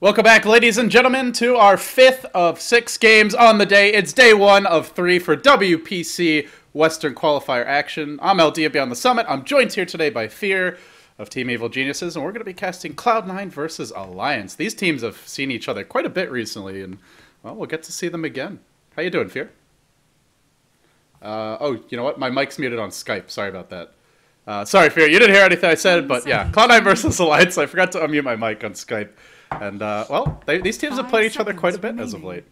Welcome back, ladies and gentlemen, to our 5th of 6 games on the day. It's day 1 of 3 for WPC Western Qualifier action. I'm LD beyond the Summit. I'm joined here today by Fear of Team Evil Geniuses, and we're going to be casting Cloud9 versus Alliance. These teams have seen each other quite a bit recently, and, well, we'll get to see them again. How you doing, Fear? Oh, you know what? My mic's muted on Skype. Sorry about that. Sorry, Fear. You didn't hear anything I said, but yeah, Cloud9 versus Alliance. I forgot to unmute my mic on Skype. And, well, these teams have played each other quite a bit as of late.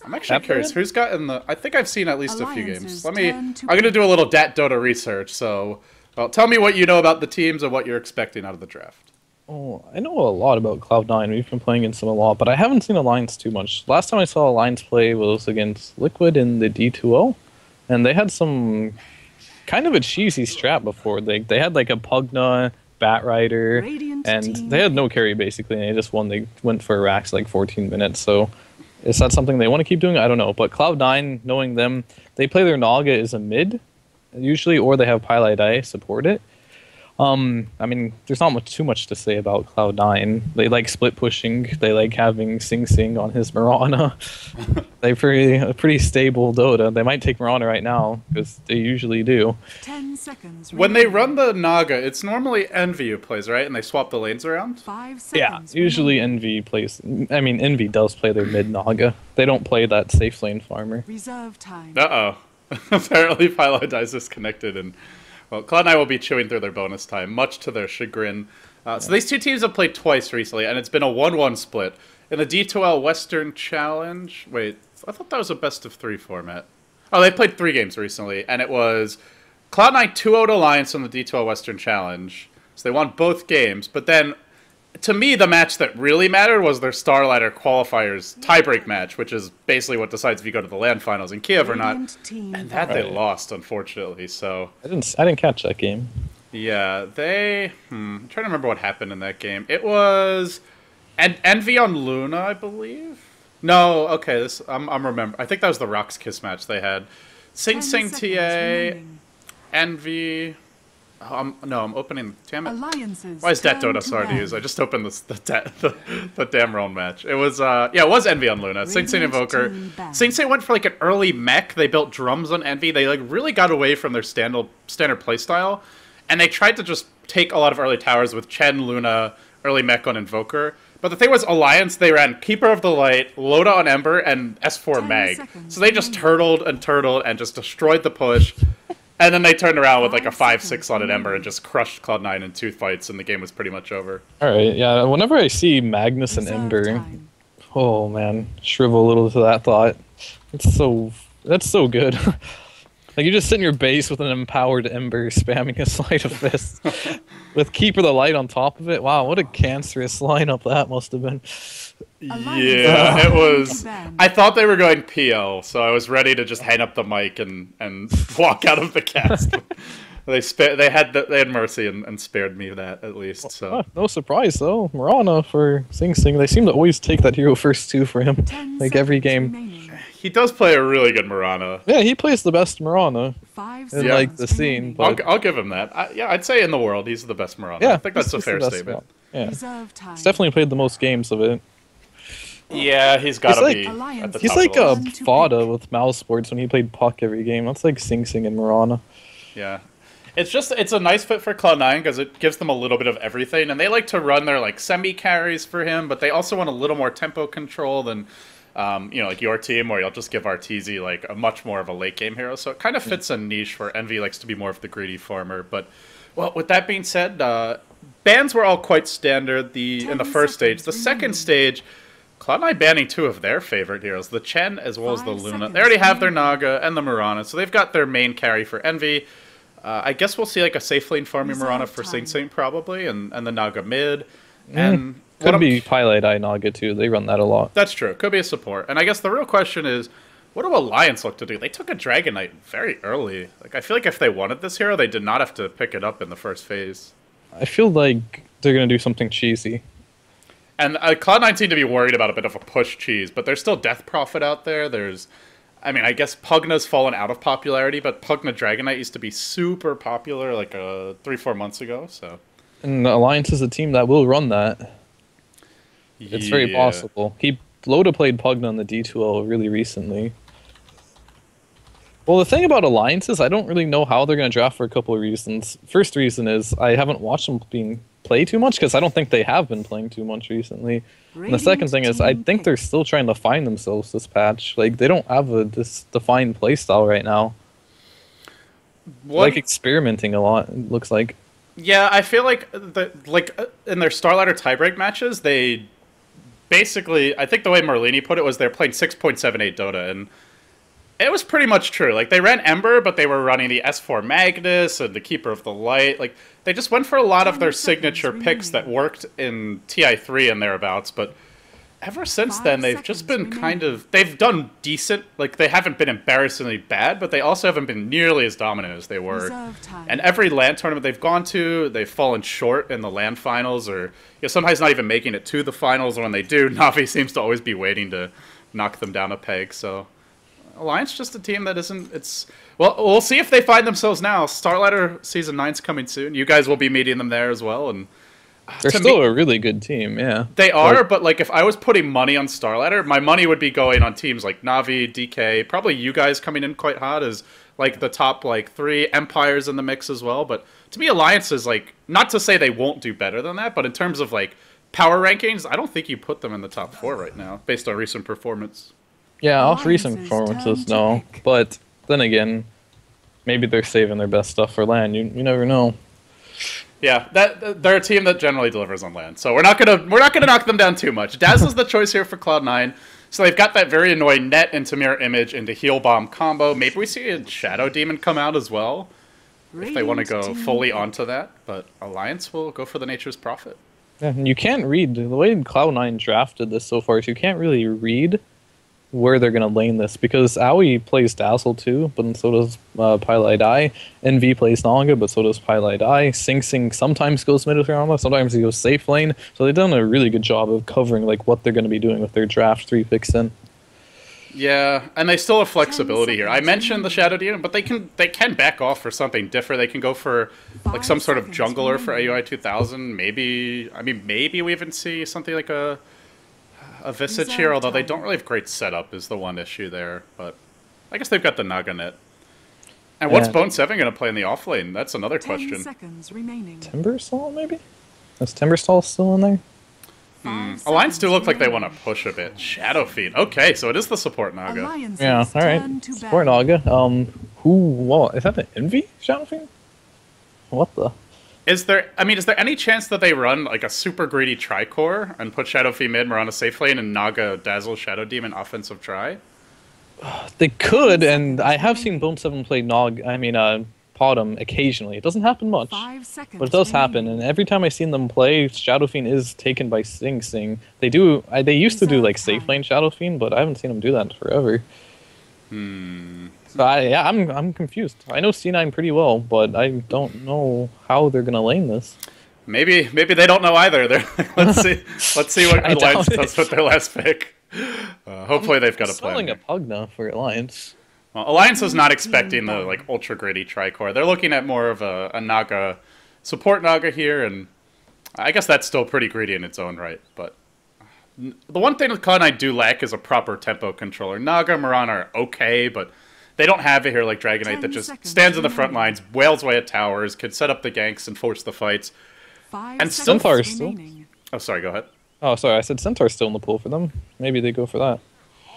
I'm actually curious, who's gotten the... I think I've seen at least a few games. I'm going to do a little Dota research, so... Well, tell me what you know about the teams and what you're expecting out of the draft. Oh, I know a lot about Cloud9. We've been playing against them a lot, but I haven't seen Alliance too much. Last time I saw Alliance play was against Liquid in the D2O, and they had some kind of a cheesy strat before. They had like a Pugna... Batrider, and they had no carry basically, and they just won. They went for racks like 14 minutes, so is that something they want to keep doing? I don't know, but Cloud9, knowing them, they play their Naga as a mid, usually, or they have Pilot Eye support it. I mean, there's not too much to say about Cloud9. They like split pushing, they like having Sing Sing on his Mirana. They're a pretty stable Dota. They might take Mirana right now, because they usually do. 10 seconds. When they run the Naga, it's normally Envy who plays, right? And they swap the lanes around? 5 Yeah, seconds. usually Envy plays... I mean, Envy does play their mid Naga. They don't play that safe lane farmer. Reserve time. Uh-oh. Apparently Pilot Eye's disconnected, and... Well, Cloud9 will be chewing through their bonus time, much to their chagrin. So these two teams have played twice recently, and it's been a 1-1 split. In the D2L Western Challenge... Wait, I thought that was a best-of-3 format. Oh, they played 3 games recently, and it was Cloud9 2-0'd Alliance on the D2L Western Challenge. So they won both games, but then... To me, the match that really mattered was their Starlighter Qualifiers tiebreak match, which is basically what decides if you go to the LAN finals in Kiev or not. And that they lost, unfortunately. So I didn't catch that game. Yeah, they... I'm trying to remember what happened in that game. It was Envy on Luna, I believe. No, okay, this I'm remember. I think that was the Rocks Kiss match they had. Sing Sing TA, Envy. Oh, I'm opening. Damn it! Why is that Dota so hard to use? I just opened the damn wrong match. It was yeah, it was Envy on Luna. Sing Sing Invoker. Sing Sing went for like an early mech. They built drums on Envy. They like really got away from their standard playstyle, and they tried to just take a lot of early towers with Chen, Luna, early mech on Invoker. But the thing was, Alliance, they ran Keeper of the Light, Loda on Ember, and S4 Mag. So they just turtled and just destroyed the push. And then they turned around with like a 5-6 on an Ember and just crushed Cloud9 in 2 fights, and the game was pretty much over. Alright, yeah, whenever I see Magnus and Ember, oh man, shrivel a little to that thought. That's so good. Like, you just sit in your base with an empowered Ember spamming a Sleight of Fist with Keeper the Light on top of it. Wow, what a cancerous lineup that must have been. Yeah, it was... I thought they were going PL, so I was ready to just hang up the mic and walk out of the cast. They had mercy and spared me that, at least. So no surprise, though. Mirana for Sing Sing, they seem to always take that hero first 2 for him. Like, every game. He does play a really good Mirana. Yeah, he plays the best Mirana in like the scene. But... I'll give him that. Yeah, I'd say in the world he's the best Mirana. Yeah, I think that's a fair statement. Yeah. He's definitely played the most games of it. Yeah, he's got to be at the top. He's like a Fada with mouse sports when he played Puck every game. That's like Sing Sing and Mirana. Yeah. It's a nice fit for Cloud9 because it gives them a little bit of everything, and they like to run their like semi carries for him, but they also want a little more tempo control than you know, like your team, where you'll just give Arteezy like a much more of a late game hero. So it kind of fits a niche where Envy likes to be more of the greedy farmer. But well, with that being said, bans were all quite standard in the first stage. The second stage, Cloud9 banning 2 of their favorite heroes, the Chen as well as the Luna. They already have their Naga and the Mirana, so they've got their main carry for Envy. I guess we'll see like a safe lane farming Mirana for Sing Sing probably, and the Naga mid. And could be Pilot Eye Naga too. They run that a lot. That's true. Could be a support. And I guess the real question is, what do Alliance look to do? They took a Dragon Knight very early. Like, I feel like if they wanted this hero, they did not have to pick it up in the first phase. I feel like they're gonna do something cheesy. And Cloud9 seem to be worried about a bit of a push cheese, but there's still Death Prophet out there. I mean, I guess Pugna's fallen out of popularity, but Pugna Dragon Knight used to be super popular like 3-4 months ago. So, and Alliance is a team that will run that. It's very Yeah. possible. Loda played Pugna on the D2L really recently. Well, the thing about alliances, I don't really know how they're going to draft for a couple of reasons. First reason is I haven't watched them play too much because I don't think they have been playing too much recently. And the second thing is I think they're still trying to find themselves this patch. Like they don't have this defined playstyle right now. Like experimenting a lot, it looks like. Yeah, I feel like in their Starlighter tiebreak matches, they basically, I think the way Merlini put it was they're playing 6.78 Dota, and it was pretty much true. Like, they ran Ember, but they were running the S4 Magnus and the Keeper of the Light. Like, they just went for a lot of their signature picks that worked in TI3 and thereabouts, but ever since then, they've just been kind of... They've done decent. Like, they haven't been embarrassingly bad, but they also haven't been nearly as dominant as they were. And every LAN tournament they've gone to, they've fallen short in the LAN finals, or sometimes not even making it to the finals, and when they do, Navi seems to always be waiting to knock them down a peg, so... Alliance just a team that isn't... It's well, we'll see if they find themselves now. Starlighter Season 9's coming soon. You guys will be meeting them there as well, and... They're still a really good team, yeah. They are, but like if I was putting money on Starlighter, my money would be going on teams like Navi, DK, probably you guys coming in quite hot as like the top like 3 Empires in the mix as well. But to me, Alliance is like, not to say they won't do better than that, but in terms of like power rankings, I don't think you put them in the top 4 right now based on recent performance. Yeah, off recent performances, no. But then again, maybe they're saving their best stuff for LAN. You never know. Yeah, they're a team that generally delivers on LAN, so we're not gonna knock them down too much. Dazzle's the choice here for Cloud9, so they've got that very annoying net into mirror image into heal bomb combo. Maybe we see a Shadow Demon come out as well if they want to go fully onto that. But Alliance will go for the Nature's Prophet. Yeah, and you can't read the way Cloud9 drafted this so far. So you can't really read where they're going to lane this, because Aoi plays Dazzle too, but so does Pylai Dai. NV plays Naga, but so does Pylai Dai. Sing Sing sometimes goes mid with Rama, sometimes he goes safe lane. So they've done a really good job of covering like what they're going to be doing with their draft 3 picks in. Yeah, and they still have flexibility here. I mentioned the Shadow Demon, but they can back off for something different. They can go for like some sort of jungler for AUI 2000. Maybe we even see something like a Visage here, although they don't really have great setup is the one issue there. But I guess they've got the Naga net. And what's Bone 7 going to play in the off lane? That's another question. Timberstall, maybe? Is Timberstall still in there? Alliance do look like they want to push a bit. Shadow Fiend. Okay, so it is the support Naga. Yeah, alright. Support Naga. Is that the Envy Shadow Fiend? What the? Is there any chance that they run like a super greedy tri-core and put Shadow Fiend mid, Mirana safe lane, and Naga Dazzle Shadow Demon offensive try? They could, and I have seen Bone 7 play Podum occasionally. It doesn't happen much, but it does happen. And every time I've seen them play, Shadow Fiend is taken by Sing Sing. They used to do like safe lane Shadow Fiend, but I haven't seen them do that in forever. So I'm confused. I know C9 pretty well, but I don't know how they're gonna lane this. Maybe they don't know either. Let's see what Alliance does with their last pick. Hopefully they've got a plan. Selling a Pugna for Alliance. Well, Alliance is not expecting the like ultra gritty tri-core. They're looking at more of a Naga support Naga here, and I guess that's still pretty greedy in its own right. But the one thing that Cloud9 do lack is a proper tempo controller. Naga, Mirana are okay, but they don't have it here like Dragon Knight that just stands in the front lines, wails away at towers, can set up the ganks and force the fights. And Centaur's still. Oh, sorry, go ahead. Oh, sorry, I said Centaur's still in the pool for them. Maybe they go for that.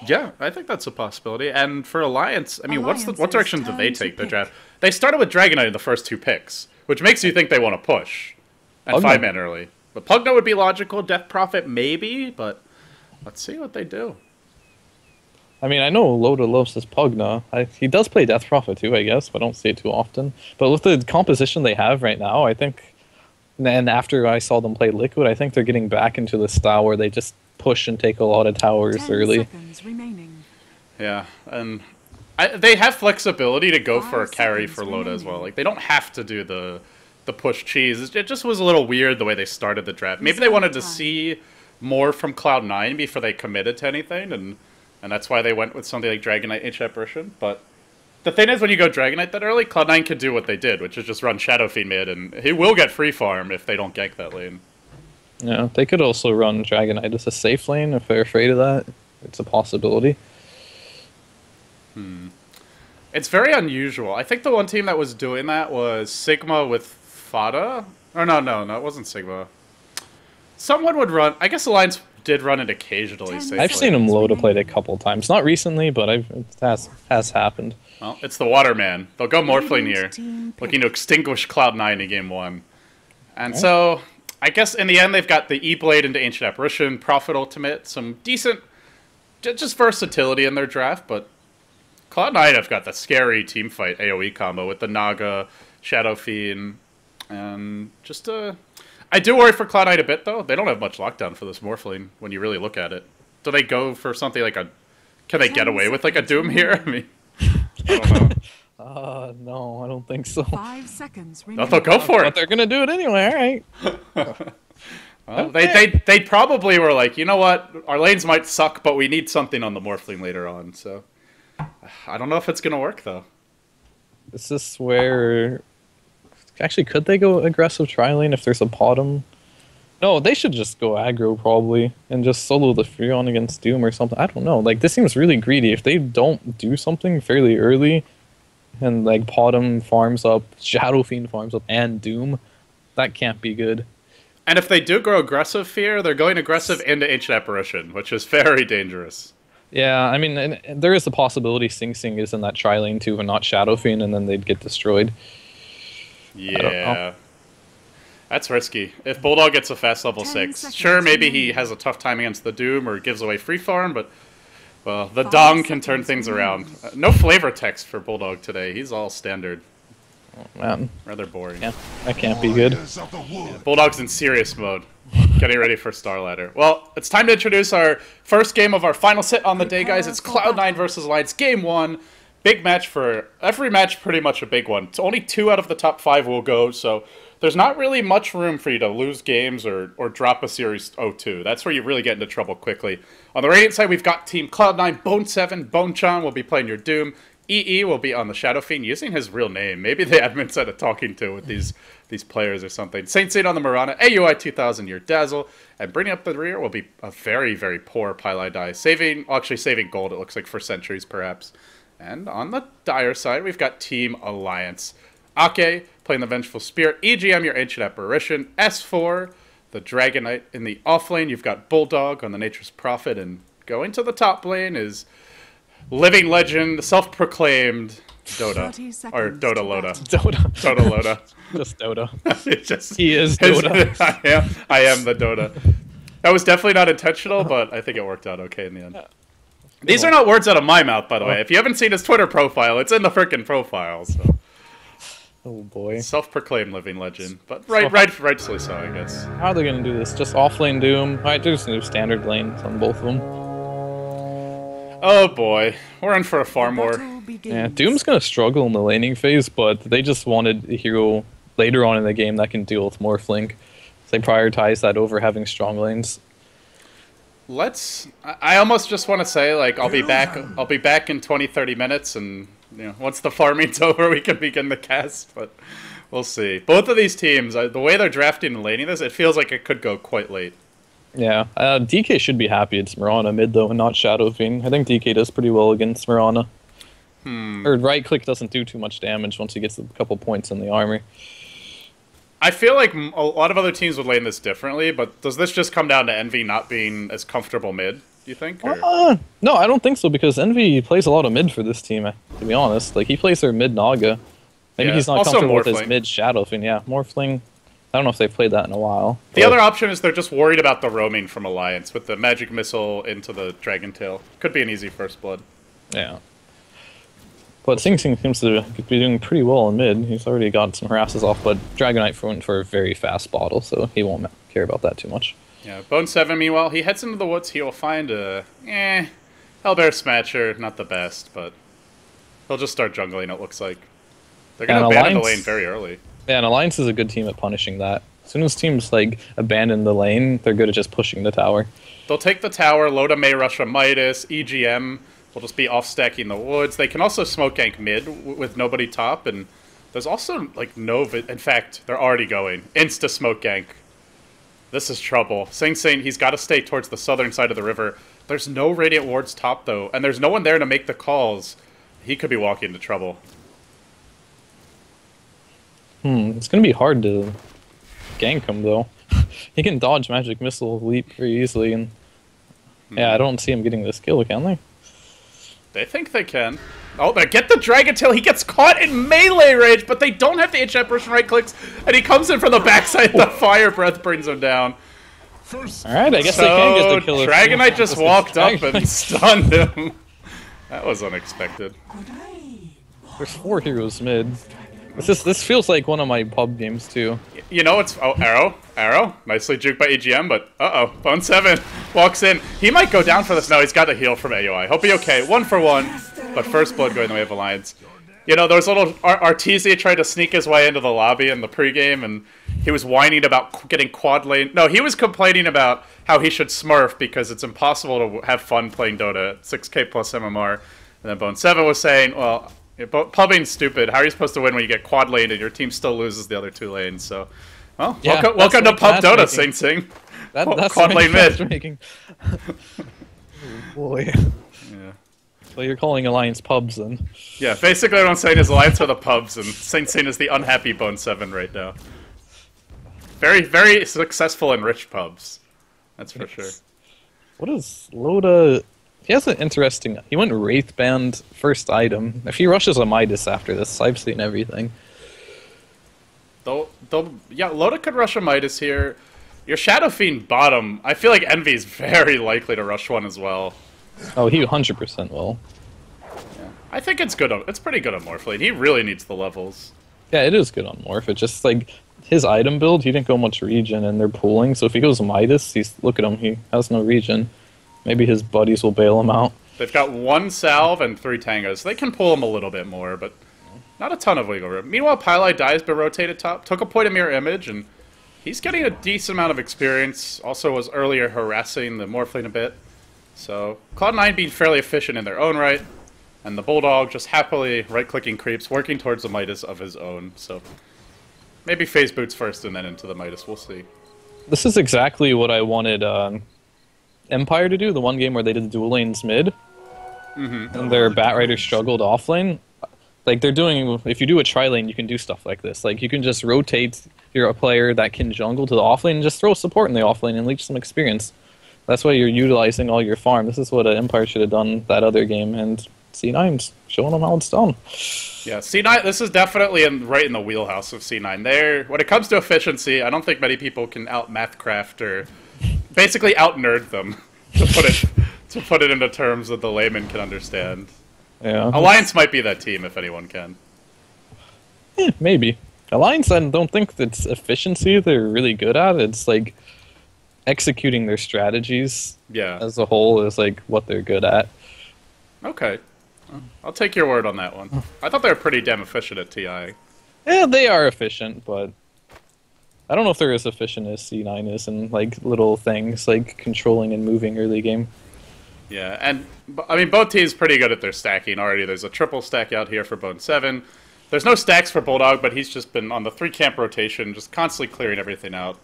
Yeah, I think that's a possibility. And for Alliance, I mean, what direction do they take their draft? They started with Dragon Knight in the first 2 picks, which makes you think they want to push and 5-man early. But Pugna would be logical, Death Prophet maybe, but let's see what they do. I mean, I know Loda loves his Pugna. He does play Death Prophet too, I guess, but I don't see it too often. But with the composition they have right now, I think, and after I saw them play Liquid, I think they're getting back into the style where they just push and take a lot of towers early. Yeah, and they have flexibility to go for a carry for Loda as well. Like, they don't have to do the push cheese. It just was a little weird the way they started the draft. Maybe they wanted to see more from Cloud9 before they committed to anything, and that's why they went with something like Dragon Knight H apparition. But the thing is, when you go Dragon Knight that early, Cloud9 could do what they did, which is just run Shadow Fiend mid, and he will get free farm if they don't gank that lane. Yeah, they could also run Dragonite as a safe lane if they're afraid of that. It's a possibility. It's very unusual. I think the one team that was doing that was Sigma with Fada. Or no, it wasn't Sigma. Someone would run. I guess Alliance did run it occasionally. Safely. I've seen him load a plate a couple times. Not recently, but it has happened. Well, it's the Waterman. They'll go Morphling here, looking to extinguish Cloud9 in game 1. And so, I guess in the end, they've got the E-Blade into Ancient Apparition, Prophet Ultimate, some decent, just versatility in their draft, but Cloud9 have got the scary teamfight AoE combo with the Naga, Shadow Fiend, and just I do worry for Cloud9 a bit, though. They don't have much lockdown for this Morphling when you really look at it. Do they go for something like a... Can they get away with like a Doom here? I mean, I don't know. No, I don't think so. 5 seconds No, remaining. they'll go for But it. they're gonna do it anyway, alright. Well, they probably were like, you know what? Our lanes might suck, but we need something on the Morphling later on, so... I don't know if it's going to work, though. Is this where... Actually, could they go aggressive tri-lane if there's a bottom? No, they should just go aggro, probably, and just solo the Freon against Doom or something. I don't know. Like, this seems really greedy. If they don't do something fairly early, and, like, bottom farms up, Shadow Fiend farms up, and Doom, that can't be good. And if they do go aggressive Fear, they're going aggressive into Ancient Apparition, which is very dangerous. Yeah, I mean, and there is a possibility Sing Sing is in that tri-lane too, and not Shadow Fiend, and then they'd get destroyed. Yeah. That's risky. If Bulldog gets a fast level 6, sure, maybe he has a tough time against the Doom or gives away free farm, but, well, the Dong can turn things around. No flavor text for Bulldog today. He's all standard. Oh, man. Rather boring. Yeah, that can't be good. Bulldog's in serious mode. Getting ready for Star Ladder. Well, it's time to introduce our first game of our final set on the day, guys. It's Cloud9 versus Alliance, Game 1. Big match for... Every match pretty much a big one. It's only 2 out of the top 5 will go, so there's not really much room for you to lose games or drop a Series 0-2. That's where you really get into trouble quickly. On the Radiant side, we've got Team Cloud9, Bone7, Bonechan will be playing your Doom. EE will be on the Shadow Fiend using his real name. Maybe the admin said a talking to with these players or something. Saint on the Mirana, AUI 2000, your Dazzle, and bringing up the rear will be a very, very poor Pili Die. Saving gold, it looks like, for centuries perhaps. And on the Dire side, we've got Team Alliance. Ake playing the Vengeful Spirit, EGM your Ancient Apparition, S4, the Dragonite in the off lane. You've got Bulldog on the Nature's Prophet, and going to the top lane is living legend, self-proclaimed Dota. Or Dota Loda. Dota. Dota Loda. Just Dota. He is Dota. I am the Dota. That was definitely not intentional, but I think it worked out okay in the end. These are not words out of my mouth, by the way. If you haven't seen his Twitter profile, it's in the frickin' profile. So. Oh boy. Self-proclaimed living legend, but rightfully so, I guess. How are they going to do this? Just off-lane Doom? Alright, there's new standard lanes on both of them. Oh boy, we're in for a far more. Yeah, Doom's going to struggle in the laning phase, but they just wanted a hero later on in the game that can deal with Morphling. So they prioritize that over having strong lanes. I almost just want to say, like, I'll be back in 20-30 minutes, and you know, once the farming's over, we can begin the cast, but we'll see. Both of these teams, the way they're drafting and laning this, it feels like it could go quite late. Yeah, DK should be happy it's Mirana mid, though, and not Shadow Fiend. I think DK does pretty well against Mirana. Or right-click doesn't do too much damage once he gets a couple points in the armor. I feel like a lot of other teams would lane this differently, but does this just come down to Envy not being as comfortable mid, do you think? No, I don't think so, because Envy plays a lot of mid for this team, to be honest. Like, he plays their mid Naga. Maybe he's not also comfortable with Morphling. his mid Shadow Fiend. Yeah, Morphling. I don't know if they've played that in a while. The other option is they're just worried about the roaming from Alliance with the Magic Missile into the Dragon Tail. Could be an easy first blood. Yeah. But Sing Sing seems to be doing pretty well in mid. He's already got some harasses off, but Dragonite went for a very fast bottle, so he won't care about that too much. Yeah, Bone7, meanwhile, he heads into the woods. He will find a, Hellbear Smatcher, not the best, but he'll just start jungling, it looks like. They're going to abandon the lane very early. Yeah, and Alliance is a good team at punishing that. As soon as teams, like, abandon the lane, they're good at just pushing the tower. They'll take the tower, Loda may rush a Midas, EGM will just be off-stacking the woods. They can also smoke gank mid with nobody top, and there's also, like, in fact, they're already going. Insta-smoke gank. This is trouble. Sing Sing, he's got to stay towards the southern side of the river. There's no Radiant Wards top, though, and there's no one there to make the calls. He could be walking into trouble. It's gonna be hard to gank him, though. He can dodge Magic Missile, leap very easily, and yeah, I don't see him getting this kill, can they? They think they can. Oh, they get the Dragon Tail. He gets caught in melee range, but they don't have the HF burst and right clicks, and he comes in from the backside. The Fire Breath brings him down. Alright, I guess they can get the kill. Dragonite just walked up and stunned him. That was unexpected. There's 4 heroes mid. This feels like one of my pub games too. You know it's Arrow, nicely juked by EGM, but Bone 7 walks in. He might go down for this. No, he's got a heal from AOI. Hope he okay. 1 for 1, but first blood going the way of Alliance. You know, those little Artesia tried to sneak his way into the lobby in the pregame, and he was whining about getting quad lane. No, he was complaining about how he should smurf because it's impossible to have fun playing Dota at 6k plus MMR. And then Bone 7 was saying, well, pubbing's stupid. How are you supposed to win when you get quad lane and your team still loses the other 2 lanes? So, well, yeah, welcome to Pub Dota, Sing Sing. That's quad lane mid. Oh boy. Yeah. So you're calling Alliance pubs then? Yeah, basically what I'm saying is Alliance are the pubs, and Sing Sing is the unhappy Bone 7 right now. Very, very successful and rich pubs. That's for sure. What is Loda? He has an interesting... He went Wraith Band first item. If he rushes a Midas after this, I've seen everything. Yeah, Loda could rush a Midas here. Your Shadow Fiend bottom, I feel like Envy is very likely to rush one as well. Oh, he 100% will. Yeah. I think it's good. It's pretty good on Morphlane. He really needs the levels. Yeah, it is good on Morph. It's just like his item build, he didn't go much regen and they're pooling. So if he goes Midas, look at him, he has no regen. Maybe his buddies will bail him out. They've got 1 salve and 3 tangos. They can pull him a little bit more, but not a ton of wiggle room. Meanwhile, Pylai dies but rotated top. Took a point of mirror image, and he's getting a decent amount of experience. Also was earlier harassing the Morphling a bit. So Cloud9 being fairly efficient in their own right, and the Bulldog just happily right-clicking creeps, working towards the Midas of his own. So maybe phase boots first and then into the Midas. We'll see. This is exactly what I wanted Empire to do, the one game where they did dual lanes mid, and their Batrider struggled off lane. Like, they're doing, if you do a tri-lane, you can do stuff like this. Like, you can just rotate your player that can jungle to the offlane and just throw support in the offlane and leech some experience. That's why you're utilizing all your farm. This is what Empire should have done that other game, and C9's showing them how it's done. Yeah, C9, this is definitely right in the wheelhouse of C9. When it comes to efficiency, I don't think many people can out-mathcraft or basically out-nerd them, to put it into terms that the layman can understand. Yeah. Alliance might be that team if anyone can. Maybe. Alliance, I don't think it's efficiency they're really good at. It's like executing their strategies as a whole is like what they're good at. Okay. I'll take your word on that one. I thought they were pretty damn efficient at TI. Yeah, they are efficient, but I don't know if they're as efficient as C9 is in like little things like controlling and moving early game. Yeah, and I mean both teams pretty good at their stacking already. There's a triple stack out here for Bone 7. There's no stacks for Bulldog, but he's just been on the 3-camp rotation, just constantly clearing everything out.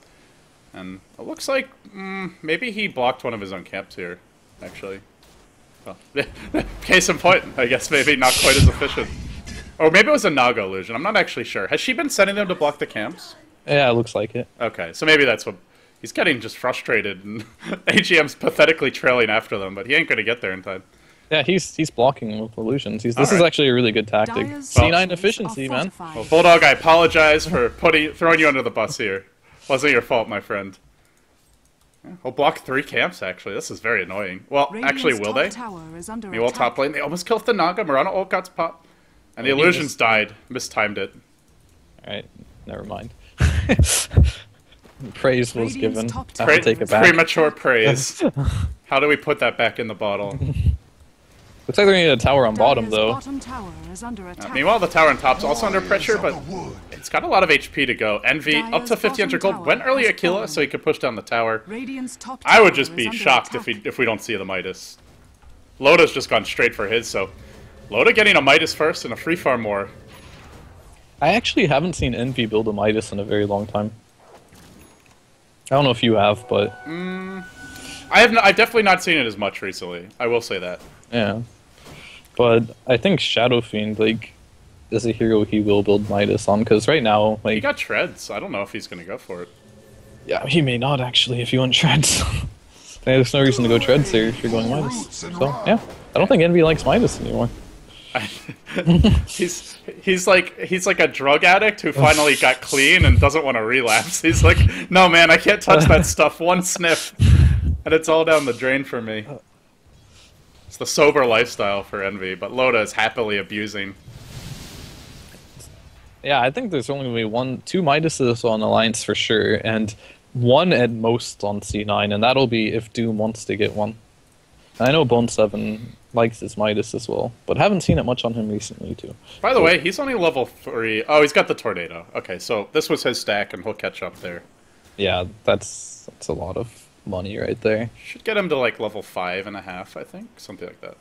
And it looks like maybe he blocked one of his own camps here, actually. Well, case in point, I guess maybe not quite as efficient. Or maybe it was a Naga illusion. I'm not actually sure. Has she been sending them to block the camps? Yeah, it looks like it. Okay, so maybe that's what... He's getting just frustrated, and AGM's pathetically trailing after them, but he ain't going to get there in time. Yeah, he's blocking with illusions. This is actually a really good tactic. C9 efficiency, man. Well, Bulldog, I apologize for throwing you under the bus here. Wasn't your fault, my friend. Yeah, we'll block 3 camps, actually. This is very annoying. Well, actually, will they? Meanwhile, top lane, they almost killed the Naga. Murano ult got pop. And the illusions died. Mistimed it. Alright, never mind. Praise was given. I have to take it back. Premature praise. How do we put that back in the bottle? Looks like they're going to need a tower on bottom, though. Meanwhile, the tower on top's also under pressure, but it's got a lot of HP to go. Envy, up to 1500 gold, went early Aquila so he could push down the tower. I would just be shocked if we don't see the Midas. Loda's just gone straight for his, so... Loda getting a Midas first and a free farm more. I actually haven't seen Envy build a Midas in a very long time. I don't know if you have, but I've definitely not seen it as much recently. I will say that. yeah. But I think Shadow Fiend, like, is a hero he will build Midas on, because right now, He like, got treads. I don't know if he's gonna go for it. yeah, he may not actually if you want Treads. There's no reason to go Treads here if you're going Midas. So, yeah. I don't think Envy likes Midas anymore. he's like a drug addict who finally got clean and doesn't want to relapse. He's like, no man, I can't touch that stuff. One sniff, and it's all down the drain for me. It's the sober lifestyle for Envy, but Loda is happily abusing. Yeah, I think there's only going to be two Midases on Alliance for sure, and one at most on C9, and that'll be if Doom wants to get one. I know Bone 7 likes his Midas as well, but haven't seen it much on him recently too. By the way, he's only level 3. Oh, he's got the Tornado. Okay, so this was his stack, and he'll catch up there. Yeah, that's a lot of money right there. Should get him to like level 5.5, I think, something like that.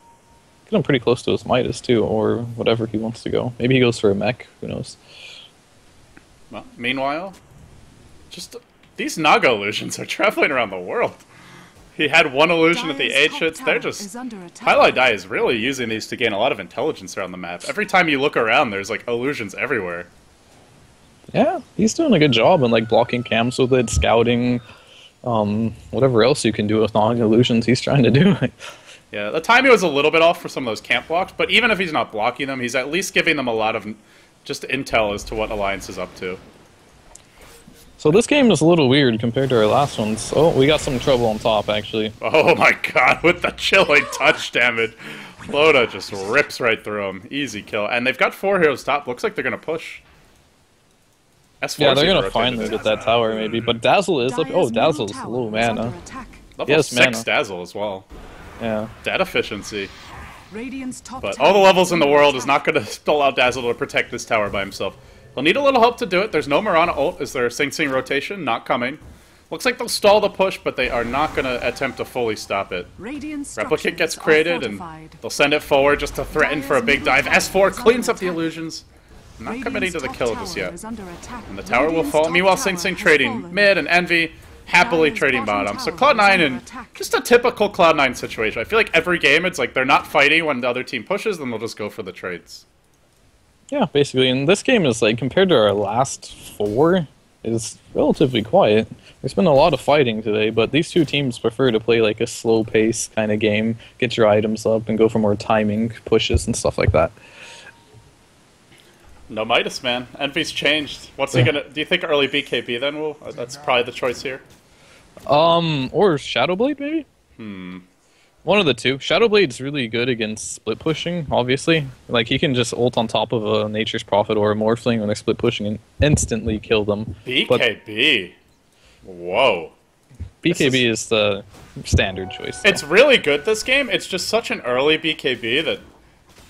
Get him pretty close to his Midas too, or whatever he wants to go. Maybe he goes for a mech. Who knows? Well, meanwhile, just these Naga illusions are traveling around the world. He had one illusion at the Dire's 8 hits. top They're tower just... is under attack. Highlight Die is really using these to gain a lot of intelligence around the map. Every time you look around, there's like illusions everywhere. Yeah, he's doing a good job in like blocking camps with it, scouting, whatever else you can do with non-illusions. He's trying to do. Yeah, the timing was a little bit off for some of those camp blocks, but even if he's not blocking them, he's at least giving them a lot of just intel as to what Alliance is up to. So this game is a little weird compared to our last ones. Oh, we got some trouble on top, actually. Oh my god, with the chilling touch damage. Loda just rips right through him. Easy kill. And they've got 4 heroes top. Looks like they're going to push. S4 Yeah, they're seems gonna finally get that tower, maybe. But Dazzle is up. Oh, Dazzle's low mana. Level Yes, 6 mana. Dazzle as well. Yeah. Dead efficiency. Radiant's top But tower all the levels in the under world is attack. not going to allow Dazzle to protect this tower by himself. He'll need a little help to do it. There's no Mirana ult. Is there a Sing Sing rotation? Not coming. Looks like they'll stall the push, but they are not going to attempt to fully stop it. Radiant Replicate gets structures are created, and fortified. they'll send it forward just to threaten for a big dive. S4 cleans up the illusions. Not Radiant's committing to the top kill tower just yet. is under attack. And the tower will Radiant's fall. top Meanwhile, tower Sing Sing has trading fallen. mid, and Envy happily Dire's trading bottom bottom. So tower is Cloud9 under in attack. just a typical Cloud9 situation. I feel like every game it's like they're not fighting when the other team pushes, then they'll just go for the trades. Yeah, basically. And this game is like compared to our last 4, is relatively quiet. There's been a lot of fighting today, but these two teams prefer to play like a slow pace kind of game, get your items up, and go for more timing pushes and stuff like that. No Midas, man. Envy's changed. What's he gonna? Do you think early BKB then will? That's probably the choice here. Or Shadowblade maybe? One of the two. Shadowblade's really good against split pushing, obviously. Like, he can just ult on top of a Nature's Prophet or a Morphling when they're split pushing and instantly kill them. But BKB. Whoa. BKB is the standard choice. though. It's really good this game. It's just such an early BKB that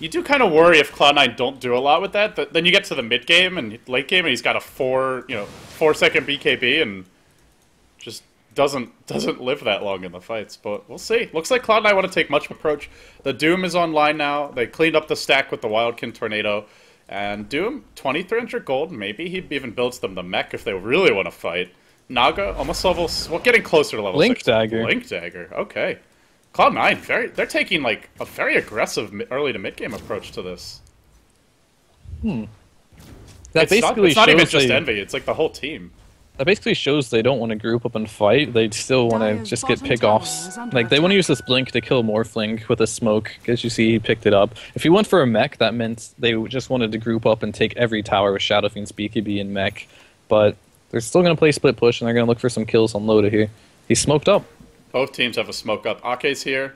you do kind of worry if Cloud9 don't do a lot with that. But then you get to the mid game and late game, and he's got a 4-second BKB and just doesn't live that long in the fights. But we'll see. Looks like Cloud9 want to take much approach. The Doom is online now. They cleaned up the stack with the Wildkin Tornado. And Doom, 2,300 gold. Maybe he even builds them the mech if they really want to fight. Naga, almost level... Well, getting closer to level Link 6. Dagger. Link Dagger, okay. Cloud9, they're taking like a very aggressive early to mid game approach to this. That It's not even shows just they- Envy, it's like the whole team. That basically shows they don't want to group up and fight. They still want to Dire's just get bottom pick-offs. tower is under Like, they want to attack. use this blink to kill Morphling with a smoke, because you see he picked it up. If he went for a mech, that meant they just wanted to group up and take every tower with Shadow Fiend's BKB and mech. But they're still going to play split push, and they're going to look for some kills on Loda here. He's smoked up. Both teams have a smoke up. Ake's here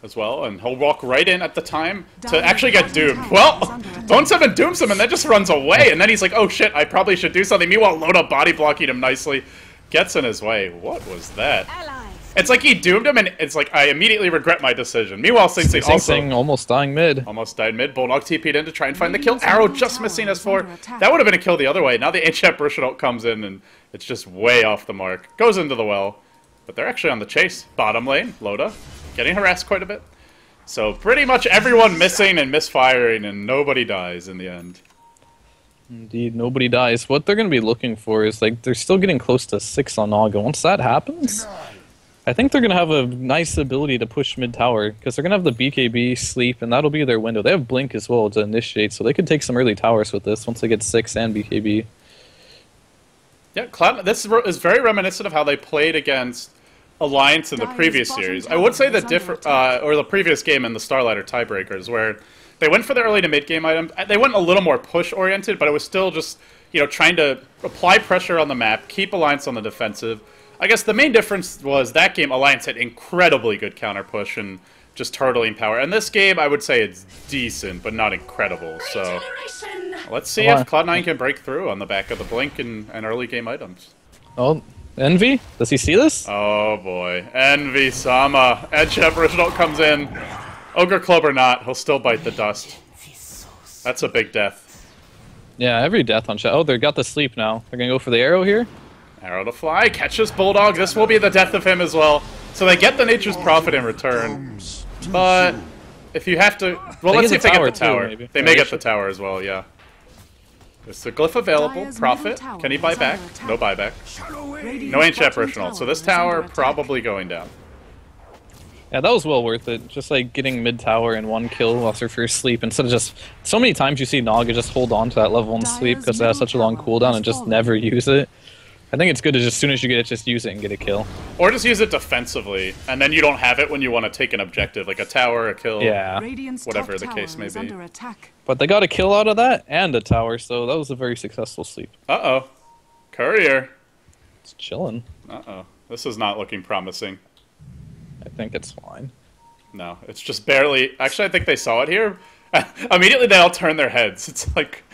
as well, and he'll walk right in at the time to Dire's actually get bottom doomed. tower is Well, under attack. Bone 7 dooms him and then just runs away, and then he's like, oh shit, I probably should do something. Meanwhile, Loda body blocking him nicely. Gets in his way. What was that? It's like he doomed him, and it's like, I immediately regret my decision. Meanwhile, Sing Sing Sing also Sing almost dying mid. almost died mid. Bulldog TP'd in to try and find the kill. Arrow just missing S4. That would have been a kill the other way. Now the Ancient Brishadult comes in, and it's just way off the mark. Goes into the well. But they're actually on the chase. Bottom lane, Loda, getting harassed quite a bit. So pretty much everyone missing and misfiring, and nobody dies in the end. Indeed, nobody dies. What they're going to be looking for is, like, they're still getting close to 6 on Naga. Once that happens, I think they're going to have a nice ability to push mid-tower, because they're going to have the BKB, sleep, and that'll be their window. They have Blink as well to initiate, so they could take some early towers with this once they get 6 and BKB. Yeah, Cloud. This is very reminiscent of how they played against Alliance in the previous series. I would say the or the previous game in the Starlighter tiebreakers, where they went for the early to mid game items. They went a little more push oriented, but it was still just trying to apply pressure on the map, keep Alliance on the defensive. I guess the main difference was that game Alliance had incredibly good counter push and just turtling power. And this game, I would say it's decent, but not incredible. So let's see if Cloud9 can break through on the back of the Blink and early game items. Oh, Envy? Does he see this? Oh boy. Envy Sama. Edgep Original comes in. Ogre Club or not, he'll still bite the dust. That's a big death. Yeah, every death on Shadow. Oh, they got the sleep now. They're going to go for the arrow here? Arrow to fly, catches Bulldog. This will be the death of him as well. So they get the Nature's Prophet in return. But if you have to... Well, let's see if they get the tower. Too, they may get the tower as well, yeah. Is the glyph available? Prophet? Can he buy back? No buyback. No Ancient Apparitional. So this tower probably going down. Yeah, that was well worth it. Just like getting mid-tower in one kill after first sleep, instead of just... So many times you see Naga just hold on to that level 1 sleep because it has such a long cooldown and just never use it. I think it's good to just, as soon as you get it, just use it and get a kill. Or just use it defensively, and then you don't have it when you want to take an objective, like a tower, a kill, whatever the case may be. But they got a kill out of that, and a tower, so that was a very successful sleep. Uh-oh. Courier. It's chilling. Uh-oh. This is not looking promising. I think it's fine. No, it's just barely... Actually, I think they saw it here. Immediately they all turn their heads. It's like...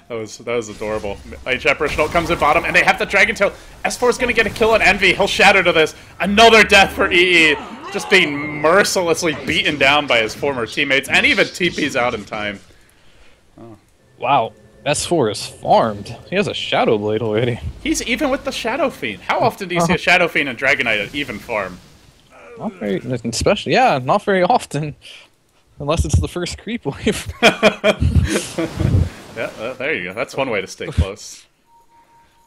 That was adorable. Ancient Apparitional comes in bottom, and they have the Dragon Tail. S4 is going to get a kill on Envy. He'll shatter to this. Another death for EE. Just being mercilessly beaten down by his former teammates, and even TP's out in time. Oh. Wow. S4 is farmed. He has a Shadow Blade already. He's even with the Shadow Fiend. How often do you see a Shadow Fiend and Dragonite at even farm? Not very... Especially... Yeah, not very often. Unless it's the first creep wave. Yeah, there you go. That's one way to stay close.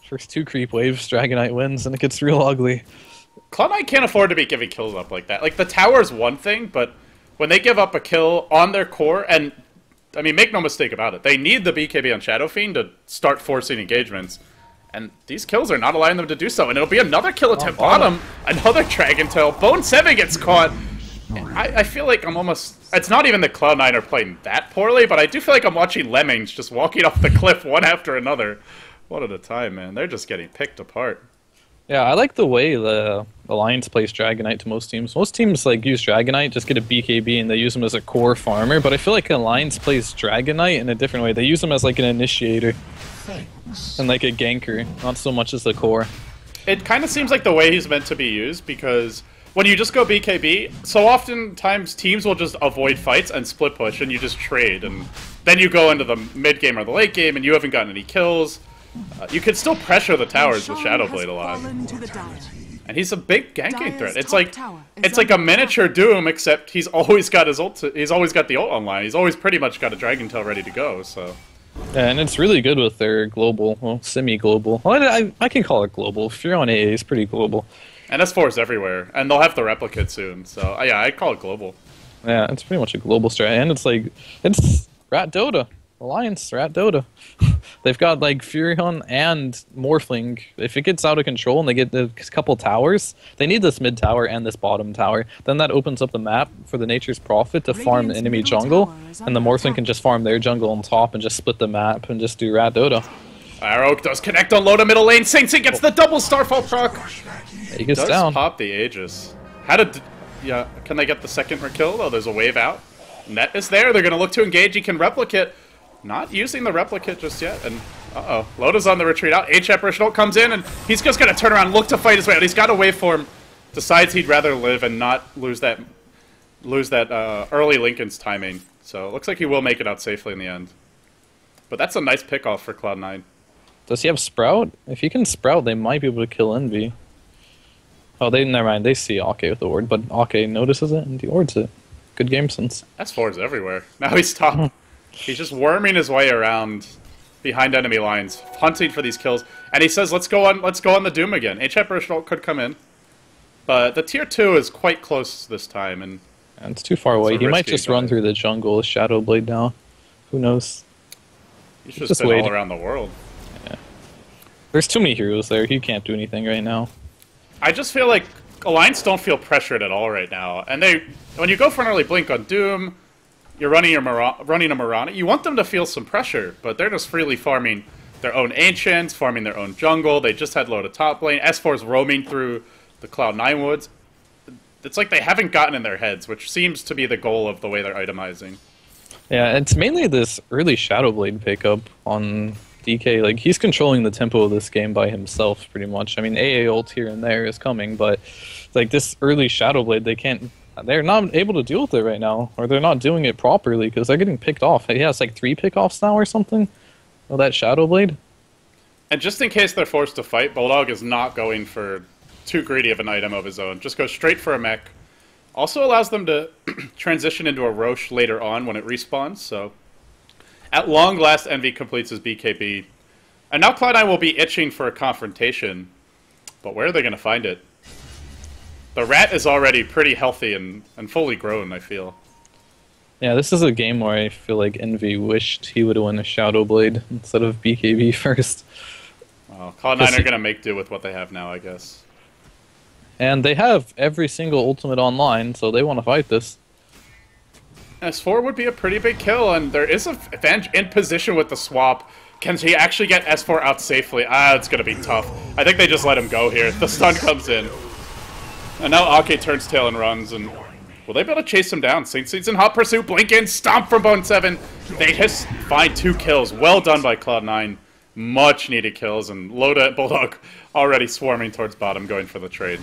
First 2 creep waves, Dragonite wins, and it gets real ugly. Cloud9 can't afford to be giving kills up like that. Like, the tower's one thing, but when they give up a kill on their core, and, I mean, make no mistake about it, they need the BKB on Shadow Fiend to start forcing engagements. And these kills are not allowing them to do so. And it'll be another kill attempt bottom, another Dragon Tail. Bone 7 gets caught. I feel like I'm almost... It's not even that Cloud9 are playing that poorly, but I do feel like I'm watching lemmings just walking off the cliff one after another. One at a time, man. They're just getting picked apart. Yeah, I like the way the Alliance plays Dragonite to most teams. Most teams like use Dragonite, just get a BKB, and they use them as a core farmer. But I feel like Alliance plays Dragonite in a different way. They use them as like an initiator and like a ganker, not so much as the core. It kind of seems like the way he's meant to be used, because... When you just go BKB, so oftentimes teams will just avoid fights and split push, and you just trade, and then you go into the mid game or the late game, and you haven't gotten any kills. You can still pressure the towers with Shadow Blade a lot, and he's a big ganking threat. It's like a miniature Doom, except he's always got his ult. He's always got the ult online. He's always pretty much got a Dragon Tail ready to go. So. Yeah, and it's really good with their global, well, semi-global. Well, I can call it global. If you're on AA, it's pretty global. And S4 is everywhere, and they'll have the replicate soon, so yeah, I'd call it global. Yeah, it's pretty much a global strat, and it's Rat Dota. Alliance, Rat Dota. They've got like Furion and Morphling. If it gets out of control and they get a couple towers, they need this mid tower and this bottom tower. Then that opens up the map for the Nature's Prophet to farm enemy jungle, and the Morphling can just farm their jungle on top and just split the map and just do Rat Dota. Arrow does connect on low to middle lane. Sing gets the double Starfall proc. He gets down. Pop the Aegis. How did... Yeah, can they get the second kill? Oh, there's a wave out. Net is there. They're going to look to engage. He can replicate. Not using the replicate just yet. And, uh-oh. Loda's on the retreat out. Ancient Apparitional comes in, and he's just going to turn around and look to fight his way out. He's got a waveform. Decides he'd rather live and not lose that early Lincoln's timing. So it looks like he will make it out safely in the end. But that's a nice pick-off for Cloud9. Does he have Sprout? If he can Sprout, they might be able to kill Envy. Oh, never mind. They see Ake with the ward, but Ake notices it and he wards it. Good game sense. S4's everywhere. Now he's top. He's just worming his way around behind enemy lines, hunting for these kills. And he says, let's go on the Doom again. HF Burst could come in. But the tier 2 is quite close this time, and it's too far away. He might just run through the jungle with Shadow Blade now. Who knows? He's just been all around the world. Yeah. There's too many heroes there. He can't do anything right now. I just feel like Alliance don't feel pressured at all right now. And when you go for an early blink on Doom, you're running a Mirana, you want them to feel some pressure, but they're just freely farming their own Ancients, farming their own jungle. They just had low to top lane. S4's roaming through the Cloud9 woods. It's like they haven't gotten in their heads, which seems to be the goal of the way they're itemizing. Yeah, it's mainly this early Shadow Blade pickup on DK. Like, he's controlling the tempo of this game by himself, pretty much. I mean, AA ult here and there is coming, but like this early Shadow Blade, they're not able to deal with it right now, or they're not doing it properly because they're getting picked off. He has like 3 pickoffs now or something. Oh, that Shadow Blade. And just in case they're forced to fight, Bulldog is not going for too greedy of an item of his own. Just goes straight for a mech. Also allows them to transition into a Roche later on when it respawns, so at long last Envy completes his BKB. And now Cloud9 will be itching for a confrontation, but where are they going to find it? The rat is already pretty healthy and fully grown, I feel. Yeah, this is a game where I feel like Envy wished he would have won a Shadow Blade instead of BKB first. Well, Cloud9 are going to make do with what they have now, I guess. And they have every single ultimate online, so they want to fight this. S4 would be a pretty big kill, and there is a Venge in position with the swap. Can he actually get S4 out safely? It's going to be tough. I think they just let him go here. The stun comes in. And now Ake turns tail and runs, and will they be able to chase him down? Saint Seed's in hot pursuit, blink in, stomp from Bone 7. They just find 2 kills. Well done by Cloud9. Much needed kills, and Loda and Bulldog already swarming towards bottom, going for the trade.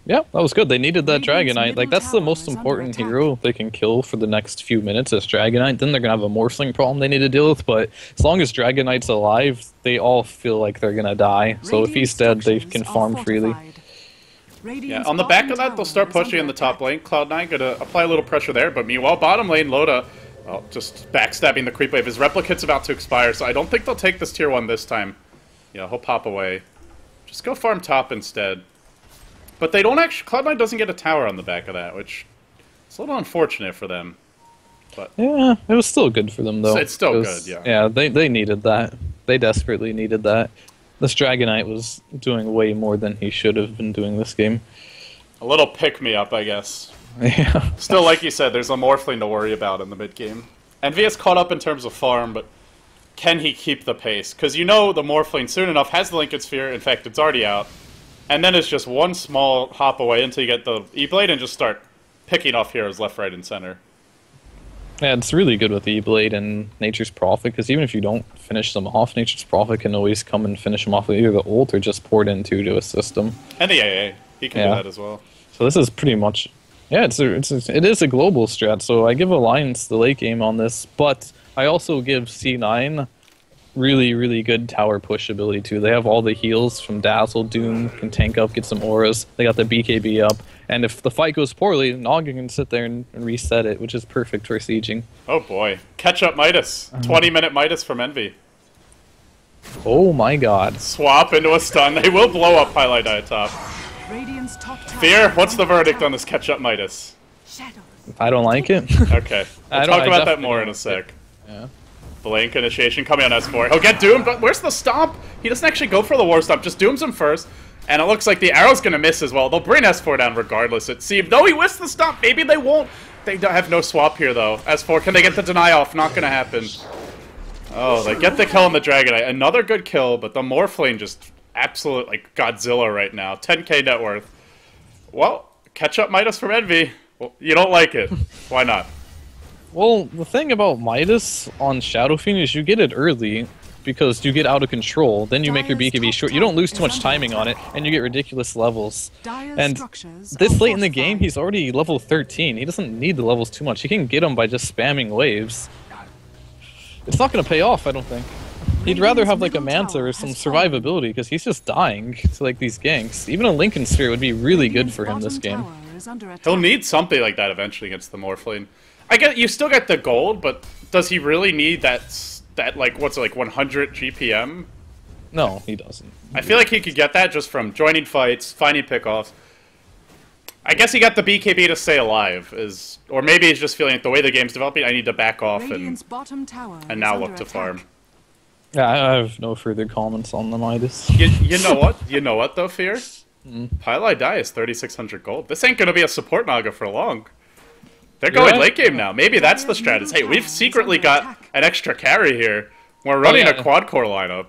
Yeah, that was good. They needed that Dragonite. Like, that's the most important hero they can kill for the next few minutes is Dragonite. Then they're going to have a Morphling problem they need to deal with, but as long as Dragonite's alive, they all feel like they're going to die. So if he's dead, they can farm freely. Yeah, on the back of that, they'll start pushing in the top lane. Cloud9 going to apply a little pressure there, but meanwhile, bottom lane, Loda, well, just backstabbing the creep wave. His Replicate's about to expire, so I don't think they'll take this tier 1 this time. Yeah, he'll pop away. Just go farm top instead. But they don't actually... Cloud9 doesn't get a tower on the back of that, which is a little unfortunate for them. But yeah, it was still good for them, though. It's still good, yeah. Yeah, they needed that. They desperately needed that. This Dragonite was doing way more than he should have been doing this game. A little pick-me-up, I guess. Yeah. Still, like you said, there's a Morphling to worry about in the mid-game. Envy is caught up in terms of farm, but can he keep the pace? Because you know the Morphling soon enough has the Lincoln Sphere. In fact, it's already out. And then it's just one small hop away until you get the E-Blade and just start picking off heroes left, right, and center. Yeah, it's really good with E-Blade and Nature's Prophet, because even if you don't finish them off, Nature's Prophet can always come and finish them off with either the ult or just pour it into to assist them. And the AA. He can do that as well. So this is pretty much... Yeah, it is a global strat, so I give Alliance the late game on this, but I also give C9 really, really good tower push ability too. They have all the heals from Dazzle, Doom, can tank up, get some auras. They got the BKB up, and if the fight goes poorly, Noggin can sit there and reset it, which is perfect for sieging. Oh boy. Catch up Midas. 20-minute Midas from Envy. Oh my god. Swap into a stun. They will blow up Highlight Eye top. Fear, what's the verdict on this catch-up Midas? I don't like it. Okay. We'll talk about that more in a sec. Yeah. Blink initiation coming on S4. He'll get doomed, but where's the stomp? He doesn't actually go for the war stomp, just dooms him first. And it looks like the arrow's gonna miss as well. They'll bring S4 down regardless, it seems. No, he whiffs the stomp. Maybe they won't. They have no swap here, though. S4, can they get the deny off? Not gonna happen. Oh, they get the kill on the Dragonite. Another good kill, but the Morphling just absolute, like, Godzilla right now. 10k net worth. Well, catch up Midas from Envy. Well, you don't like it. Why not? Well, the thing about Midas on Shadow Fiend is you get it early because you get out of control. Then you make your BKB short. You don't lose too much timing on it, and you get ridiculous levels. And this late in the game, he's already level 13. He doesn't need the levels too much. He can get them by just spamming waves. It's not going to pay off, I don't think. He'd rather have like a Manta or some survivability because he's just dying to like these ganks. Even a Lincoln Sphere would be really good for him this game. He'll need something like that eventually against the Morphling. I get you still get the gold, but does he really need that that, like, what's it, like 100 GPM? No, he doesn't. I feel like he could get that just from joining fights, finding pickoffs. I guess he got the BKB to stay alive, or maybe he's just feeling like the way the game's developing, I need to back off and now look to farm. Yeah, I have no further comments on the Midas. You know what? You know what, though, Fear? Pile Die is 3,600 gold. This ain't gonna be a support Naga for long. They're going late game now. Maybe that's the strategy. Hey, we've secretly got an extra carry here. We're running a quad core lineup.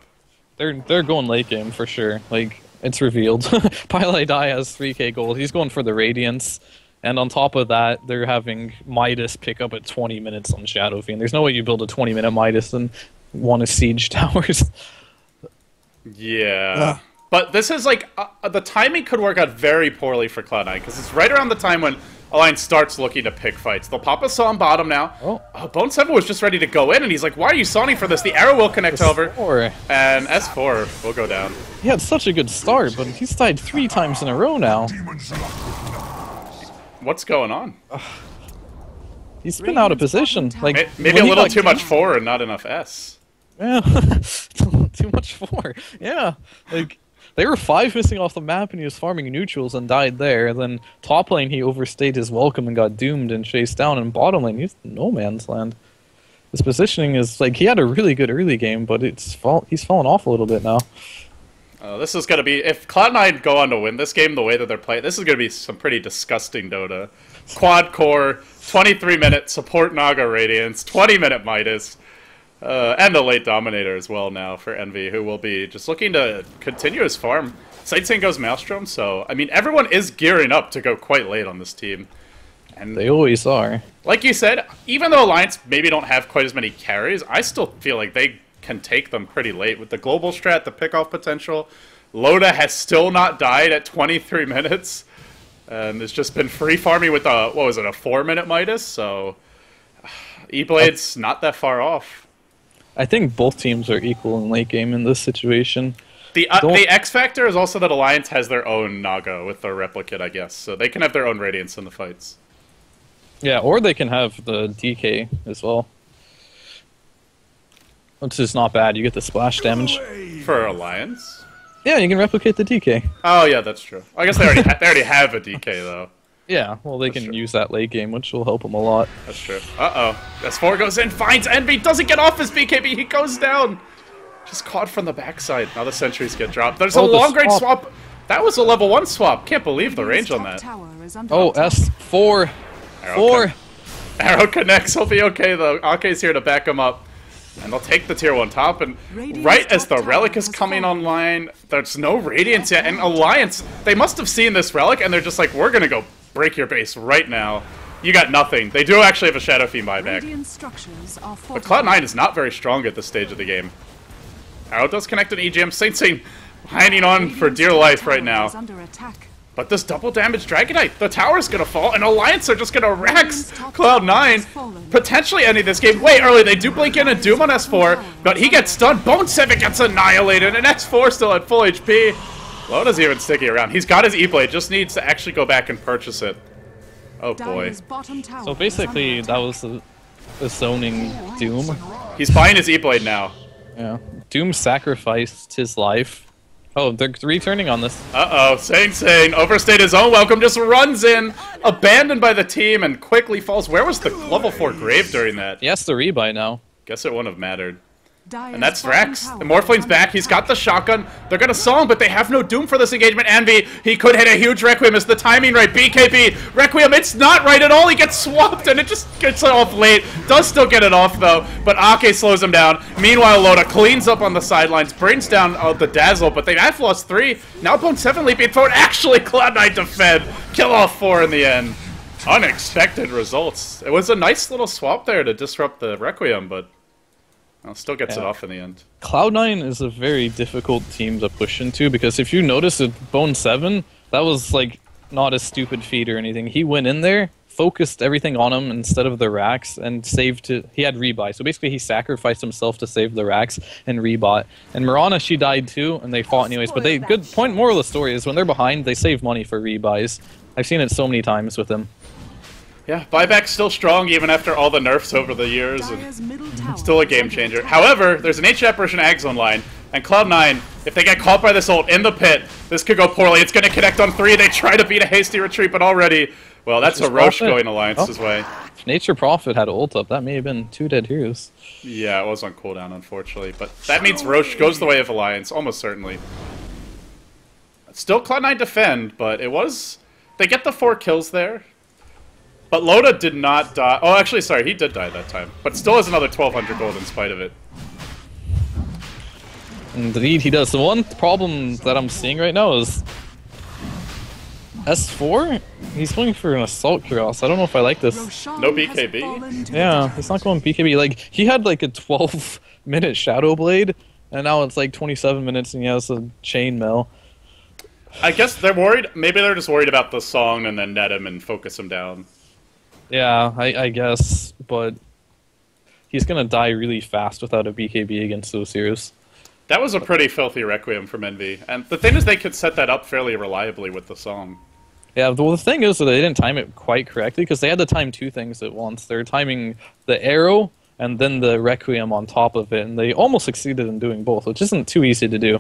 They're going late game for sure. Like, it's revealed. Pile Die has 3k gold. He's going for the Radiance. And on top of that, they're having Midas pick up at 20 minutes on Shadow Fiend. There's no way you build a 20-minute Midas and want to siege towers. Yeah. But this is like, the timing could work out very poorly for Cloud9, because it's right around the time when Alliance starts looking to pick fights. They'll pop a saw on bottom now. Bone 7 was just ready to go in, and he's like, why are you sawing for this? The arrow will connect over, and S4 will go down. He had such a good start, but he's died 3 times in a row now. What's going on? He's been out of position. Like, maybe a little too much 4 and not enough S. Yeah, too much 4. Yeah, like, they were 5 missing off the map, and he was farming neutrals and died there. Then top lane, he overstayed his welcome and got doomed and chased down. And bottom lane, he's no man's land. His positioning is like, he had a really good early game, but he's fallen off a little bit now. This is going to be, if Cloud9 go on to win this game the way that they're playing, this is going to be some pretty disgusting Dota. Quad core, 23-minute support Naga Radiance, 20-minute Midas. And the late Dominator as well now for Envy, who will be just looking to continue his farm. Sightseeing goes Maelstrom, so, I mean, everyone is gearing up to go quite late on this team. And they always are. Like you said, even though Alliance maybe don't have quite as many carries, I still feel like they can take them pretty late. With the global strat, the pickoff potential, Loda has still not died at 23 minutes. And it's just been free farming with a, what was it, a 4-minute Midas, so E-Blade's not that far off. I think both teams are equal in late game in this situation. The X factor is also that Alliance has their own Naga with their replicate, I guess. So they can have their own Radiance in the fights. Yeah, or they can have the DK as well. Which is not bad. You get the splash damage. For Alliance? Yeah, you can replicate the DK. Oh, yeah, that's true. I guess they already have a DK, though. Yeah, well, they can use that late game, which will help them a lot. That's true. Uh-oh. S4 goes in, finds Envy, doesn't get off his BKB, he goes down! Just caught from the backside. Now the sentries get dropped. There's a long-range swap. That was a level 1 swap. Can't believe the range on that. Oh, S4. Arrow connects, he'll be okay, though. Ake's here to back him up. And they'll take the tier 1 top, and right as the relic is coming online, there's no Radiance yet, and Alliance, they must have seen this relic, and they're just like, we're gonna go break your base right now. You got nothing. They do actually have a Shadow Fiend buyback. But Cloud9 is not very strong at this stage of the game. Arrow does connect an EGM. Saint hanging on for dear life right now. But this double damage Dragonite, the tower's gonna fall, and Alliance are just gonna Rex Cloud9, potentially ending this game way early. They do blink in a Doom on S4, but he gets stunned. Bone 7 gets annihilated, and S4 still at full HP. Loda's even sticky around. He's got his E-Blade, just needs to actually go back and purchase it. Oh boy. So basically, that was the zoning Doom. He's buying his E-Blade now. Yeah. Doom sacrificed his life. Oh, they're returning on this. Uh-oh, Sang overstayed his own welcome, just runs in, abandoned by the team, and quickly falls. Where was the level 4 grave during that? He has to rebuy now. Guess it wouldn't have mattered. And that's Rex. The Morphline's back. He's got the shotgun. They're going to saw him, but they have no Doom for this engagement. Envy, he could hit a huge Requiem. Is the timing right? BKB, Requiem, it's not right at all. He gets swapped, and it just gets it off late. Does still get it off, though, but Ake slows him down. Meanwhile, Loda cleans up on the sidelines, brings down the Dazzle, but they have lost 3. Now Bone 7 leaping forward. Actually, Cloud9 defend. Kill off 4 in the end. Unexpected results. It was a nice little swap there to disrupt the Requiem, but... well, still gets it off in the end. Cloud9 is a very difficult team to push into, because if you notice at Bone 7, that was like not a stupid feat or anything. He went in there, focused everything on him instead of the racks, and he had rebuy. So basically he sacrificed himself to save the racks and rebought. And Mirana, she died too, and they fought anyways. But moral of the story is when they're behind, they save money for rebuys. I've seen it so many times with him. Yeah, buyback's still strong even after all the nerfs over the years. And Dire's middle tower still a is game under changer. attack. However, there's an HF version Ag Zone line, and Cloud9, if they get caught by this ult in the pit, this could go poorly. It's going to connect on 3. They try to beat a hasty retreat, but already, well, that's a Roche going Alliance's way. If Nature Prophet had ult up, that may have been 2 dead heroes. Yeah, it was on cooldown, unfortunately. But that means Roche goes the way of Alliance, almost certainly. Still Cloud9 defend, but it was... They get the 4 kills there. But Loda did not die. Oh, actually, sorry, he did die that time. But still has another 1,200 gold in spite of it. Indeed, he does. The one problem that I'm seeing right now is S4. He's going for an Assault Cross. I don't know if I like this. Roshan No has BKB? fallen to Yeah, the he's not going BKB. Like, he had like a 12-minute Shadow Blade, and now it's like 27 minutes and he has a Chainmail. I guess they're worried. Maybe they're just worried about the song and then net him and focus him down. Yeah, I guess, but he's gonna die really fast without a BKB against those heroes. That was a pretty filthy Requiem from Envy. And the thing is, they could set that up fairly reliably with the song. Yeah, well, the thing is that they didn't time it quite correctly because they had to time 2 things at once. They're timing the arrow and then the Requiem on top of it, and they almost succeeded in doing both, which isn't too easy to do.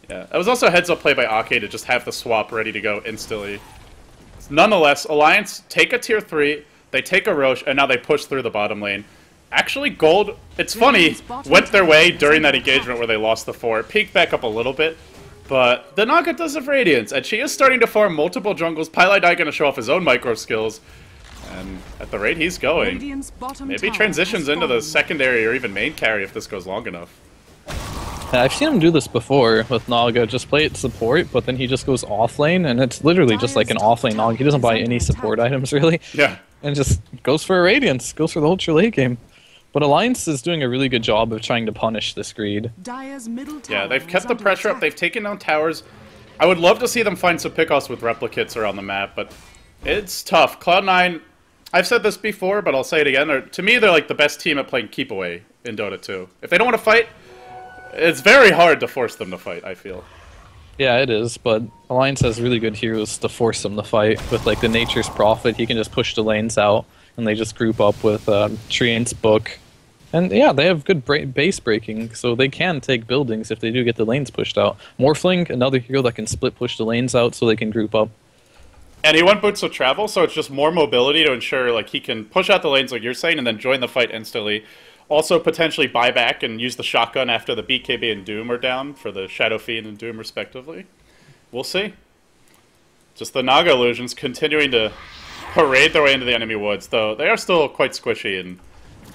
Yeah, it was also a heads-up play by Ake to just have the swap ready to go instantly. Nonetheless, Alliance take a tier 3, they take a Roche, and now they push through the bottom lane. Actually, Gold, it's funny, went their way during that engagement where they lost the 4. It peaked back up a little bit, but the Naga does have Radiance, and she is starting to farm multiple jungles. Pylai going to show off his own micro skills, and at the rate he's going, Radiant's bottom maybe tower transitions has into the fallen. secondary or even main carry if this goes long enough. Yeah, I've seen him do this before with Naga, just play it support, but then he just goes off lane, and it's literally just like an off lane Naga. He doesn't buy any support items, really. Yeah. And just goes for a Radiance, goes for the ultra late game. But Alliance is doing a really good job of trying to punish this greed. Dire's middle tower Yeah, they've is kept the under pressure up. attack. They've taken down towers. I would love to see them find some pickoffs with replicates around the map, but it's tough. Cloud9, I've said this before, but I'll say it again. To me, they're like the best team at playing keep away in Dota 2. If they don't want to fight, it's very hard to force them to fight, I feel. Yeah, it is, but Alliance has really good heroes to force them to fight. With like the Nature's Prophet, he can just push the lanes out, and they just group up with Treant's Book. And yeah, they have good base breaking, so they can take buildings if they do get the lanes pushed out. Morphling, another hero that can split push the lanes out so they can group up. And he went Boots of Travel, so it's just more mobility to ensure like he can push out the lanes like you're saying and then join the fight instantly. Also potentially buy back and use the shotgun after the BKB and Doom are down for the Shadow Fiend and Doom respectively. We'll see. Just the Naga illusions continuing to parade their way into the enemy woods, though they are still quite squishy and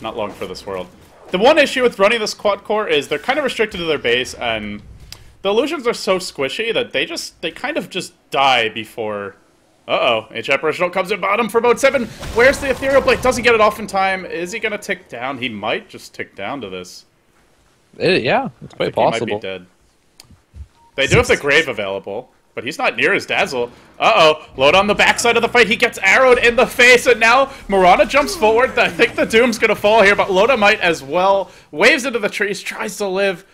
not long for this world. The one issue with running this quad core is they're kind of restricted to their base, and the illusions are so squishy that they kind of just die before... Uh-oh, HF Original comes in bottom for mode 7. Where's the Ethereal Blade? Doesn't get it off in time. Is he going to tick down? He might just tick down to this. Yeah, it's quite possible. He might be dead. They do have the Grave available, but he's not near his Dazzle. Uh-oh, load on the backside of the fight. He gets arrowed in the face, and now Mirana jumps forward. I think the Doom's going to fall here, but Loda might as well. Waves into the trees, tries to live.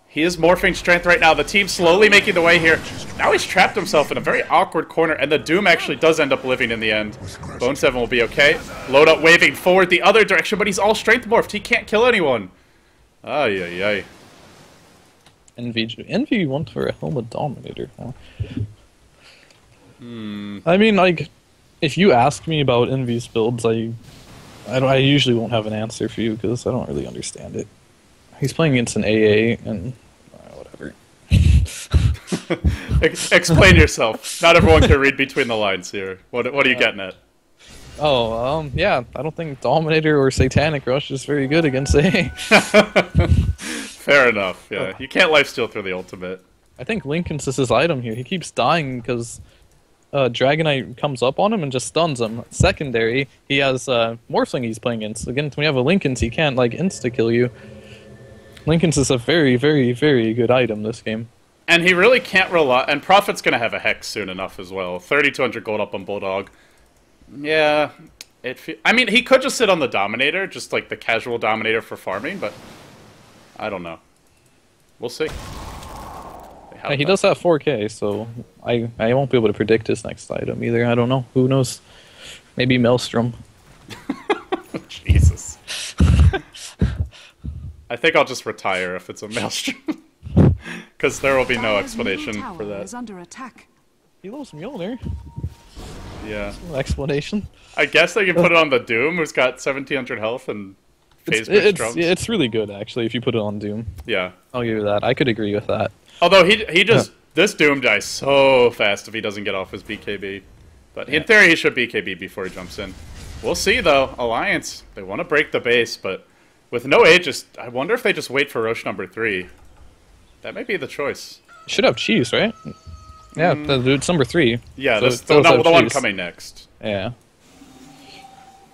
He is morphing strength right now. The team's slowly making the way here. Now he's trapped himself in a very awkward corner, and the Doom actually does end up living in the end. Bone 7 will be okay. Loda waving forward the other direction, but he's all strength morphed. He can't kill anyone. Ay, ay, ay. Envy went for a Helmet Dominator. Huh? I mean, like, if you ask me about Envy's builds, I usually won't have an answer for you because I don't really understand it. He's playing against an AA, and whatever. Explain yourself. Not everyone can read between the lines here. What are you getting at? Oh, yeah, I don't think Dominator or Satanic Rush is very good against AA. Fair enough, yeah. You can't lifesteal through the ultimate. I think Lincoln's is his item here. He keeps dying because Dragonite comes up on him and just stuns him. Secondary, he has Morphling he's playing against. Again, when you have a Lincoln's, he can't, like, insta-kill you. Lincoln's is a very, very, very good item this game. And he really can't rely... And Prophet's going to have a Hex soon enough as well. 3,200 gold up on Bulldog. Yeah, I mean, he could just sit on the Dominator, just like the casual Dominator for farming, but I don't know. We'll see. Yeah, he does have 4K, so I won't be able to predict his next item either. I don't know. Who knows? Maybe Maelstrom. Jesus. I think I'll just retire if it's a Maelstrom. Because there will be no Dire's explanation middle for tower that. is under attack. He loves Mjolnir. Yeah. No explanation. I guess they can put it on the Doom, who's got 1700 health and phase-based drums. It's really good, actually, if you put it on Doom. Yeah. I'll give you that. I could agree with that. Although he just... This Doom dies so fast if he doesn't get off his BKB. But in theory, he should BKB before he jumps in. We'll see, though. Alliance, they want to break the base, but with no Aegis, I wonder if they just wait for Roche number 3. That may be the choice. Should have cheese, right? Yeah, it's number 3. Yeah, so the one coming next. Yeah.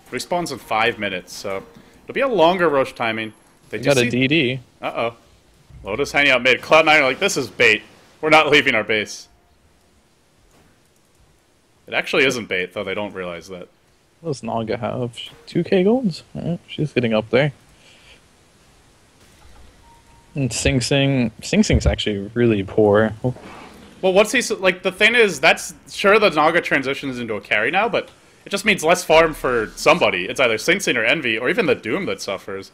Respawns in 5 minutes, so it'll be a longer Roche timing. They Got a DD. Uh-oh. Lotus hanging out mid. Cloud9 are like, this is bait. We're not leaving our base. It actually isn't bait, though they don't realize that. What does Naga have? 2k golds? Alright, she's getting up there. And Sing Sing's actually really poor. Oh. Well, what's he... Like, the thing is, that's... Sure, the Naga transitions into a carry now, but it just means less farm for somebody. It's either Sing Sing or Envy, or even the Doom that suffers.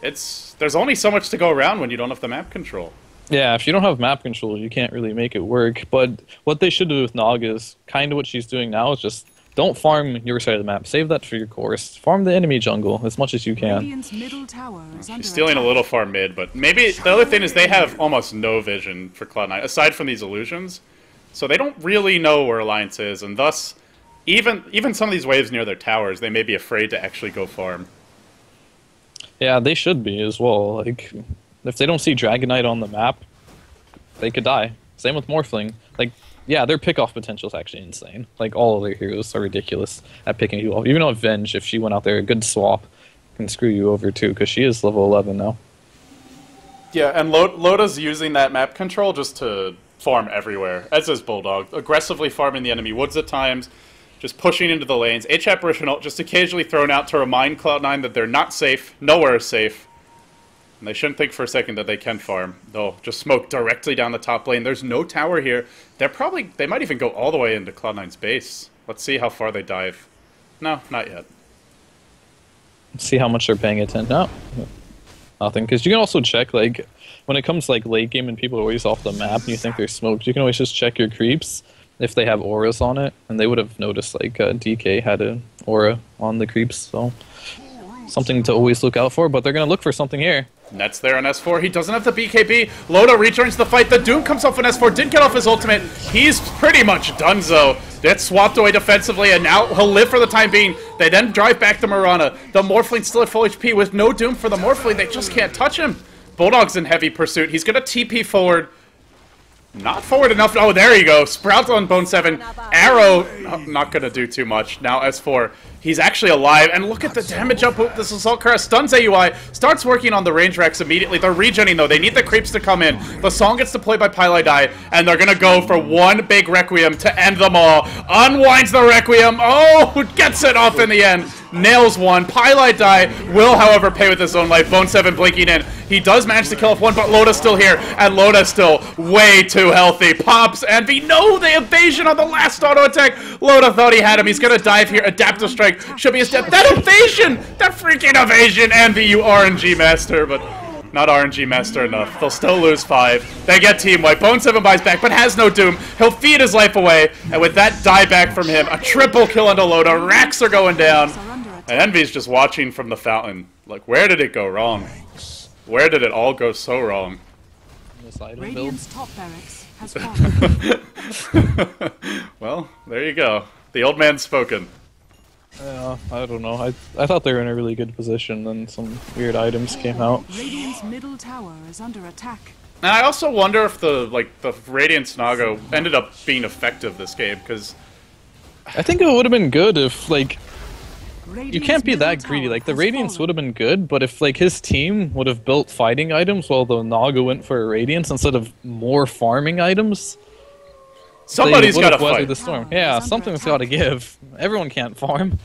There's only so much to go around when you don't have the map control. Yeah, if you don't have map control, you can't really make it work. But what they should do with Naga is kind of what she's doing now, is just don't farm your side of the map. Save that for your course. Farm the enemy jungle as much as you can. Radiant's middle tower is under She's stealing a attack. little far mid, but maybe... The other thing is they have almost no vision for Cloud9, aside from these illusions. So they don't really know where Alliance is, and thus, even some of these waves near their towers, they may be afraid to actually go farm. Yeah, they should be as well. Like, if they don't see Dragonite on the map, they could die. Same with Morphling. Like, yeah, their pick-off potential is actually insane. Like, all of their heroes are ridiculous at picking you off. Even on Venge, if she went out there, a good swap can screw you over too, because she is level 11 now. Yeah, and Loda's using that map control just to farm everywhere, as is Bulldog. Aggressively farming the enemy woods at times, just pushing into the lanes. H-Apparition ult just occasionally thrown out to remind Cloud9 that they're not safe, nowhere is safe. And they shouldn't think for a second that they can farm. They'll just smoke directly down the top lane. There's no tower here. They might even go all the way into Cloud9's base. Let's see how far they dive. No, not yet. See how much they're paying attention. No, nothing. Because you can also check, like, when it comes to, like, late game and people are always off the map and you think they're smoked, you can always just check your creeps if they have auras on it. And they would have noticed, like, DK had an aura on the creeps, so something to always look out for. But they're going to look for something here. Net's there on S4. He doesn't have the BKB. Loda rejoins the fight. The Doom comes off on S4. Didn't get off his ultimate. He's pretty much donezo. Gets swapped away defensively, and now he'll live for the time being. They then drive back to Mirana. The Morphling still at full HP with no Doom for the Morphling. They just can't touch him. Bulldog's in heavy pursuit. He's going to TP forward. Not forward enough. Oh, there you go. Sprout on Bone 7. Arrow, not going to do too much. Now S4. He's actually alive, and look at the damage up with this Assault Crest. Stuns AUI, starts working on the range Rex immediately. They're regenning, though. They need the creeps to come in. The song gets deployed by Pylai Die, and they're going to go for one big Requiem to end them all. Unwinds the Requiem. Oh, gets it off in the end. Nails one. Pylai Die will, however, pay with his own life. Bone 7 blinking in. He does manage to kill off one, but Loda's still here, and Loda's still way too healthy. Pops Envy. No, the evasion on the last auto attack. Loda thought he had him. He's going to dive here. Adaptive Strike should be his death. That evasion! That freaking evasion! Envy, you RNG master, but not RNG master enough. They'll still lose 5. They get team wipe. Bone 7 buys back, but has no Doom. He'll feed his life away, and with that dieback from him, a triple kill onto Loda. Racks are going down. And Envy's just watching from the fountain. Like, where did it go wrong? Where did it all go so wrong? Radiant's top barracks has fallen. Well, there you go. The old man's spoken. Yeah, I don't know. I thought they were in a really good position, then some weird items came out. Radiant's middle tower is under attack. And I also wonder if the Radiance Naga ended up being effective this game, because I think it would have been good if, like, you Radiant's can't be middle that greedy. tower Like, the has Radiance fallen. would have been good, but if, like, his team would have built fighting items while the Naga went for a Radiance instead of more farming items, somebody's they got to would've weathered fight. the storm. Tower Yeah, is under something's attack. got to give. Everyone can't farm.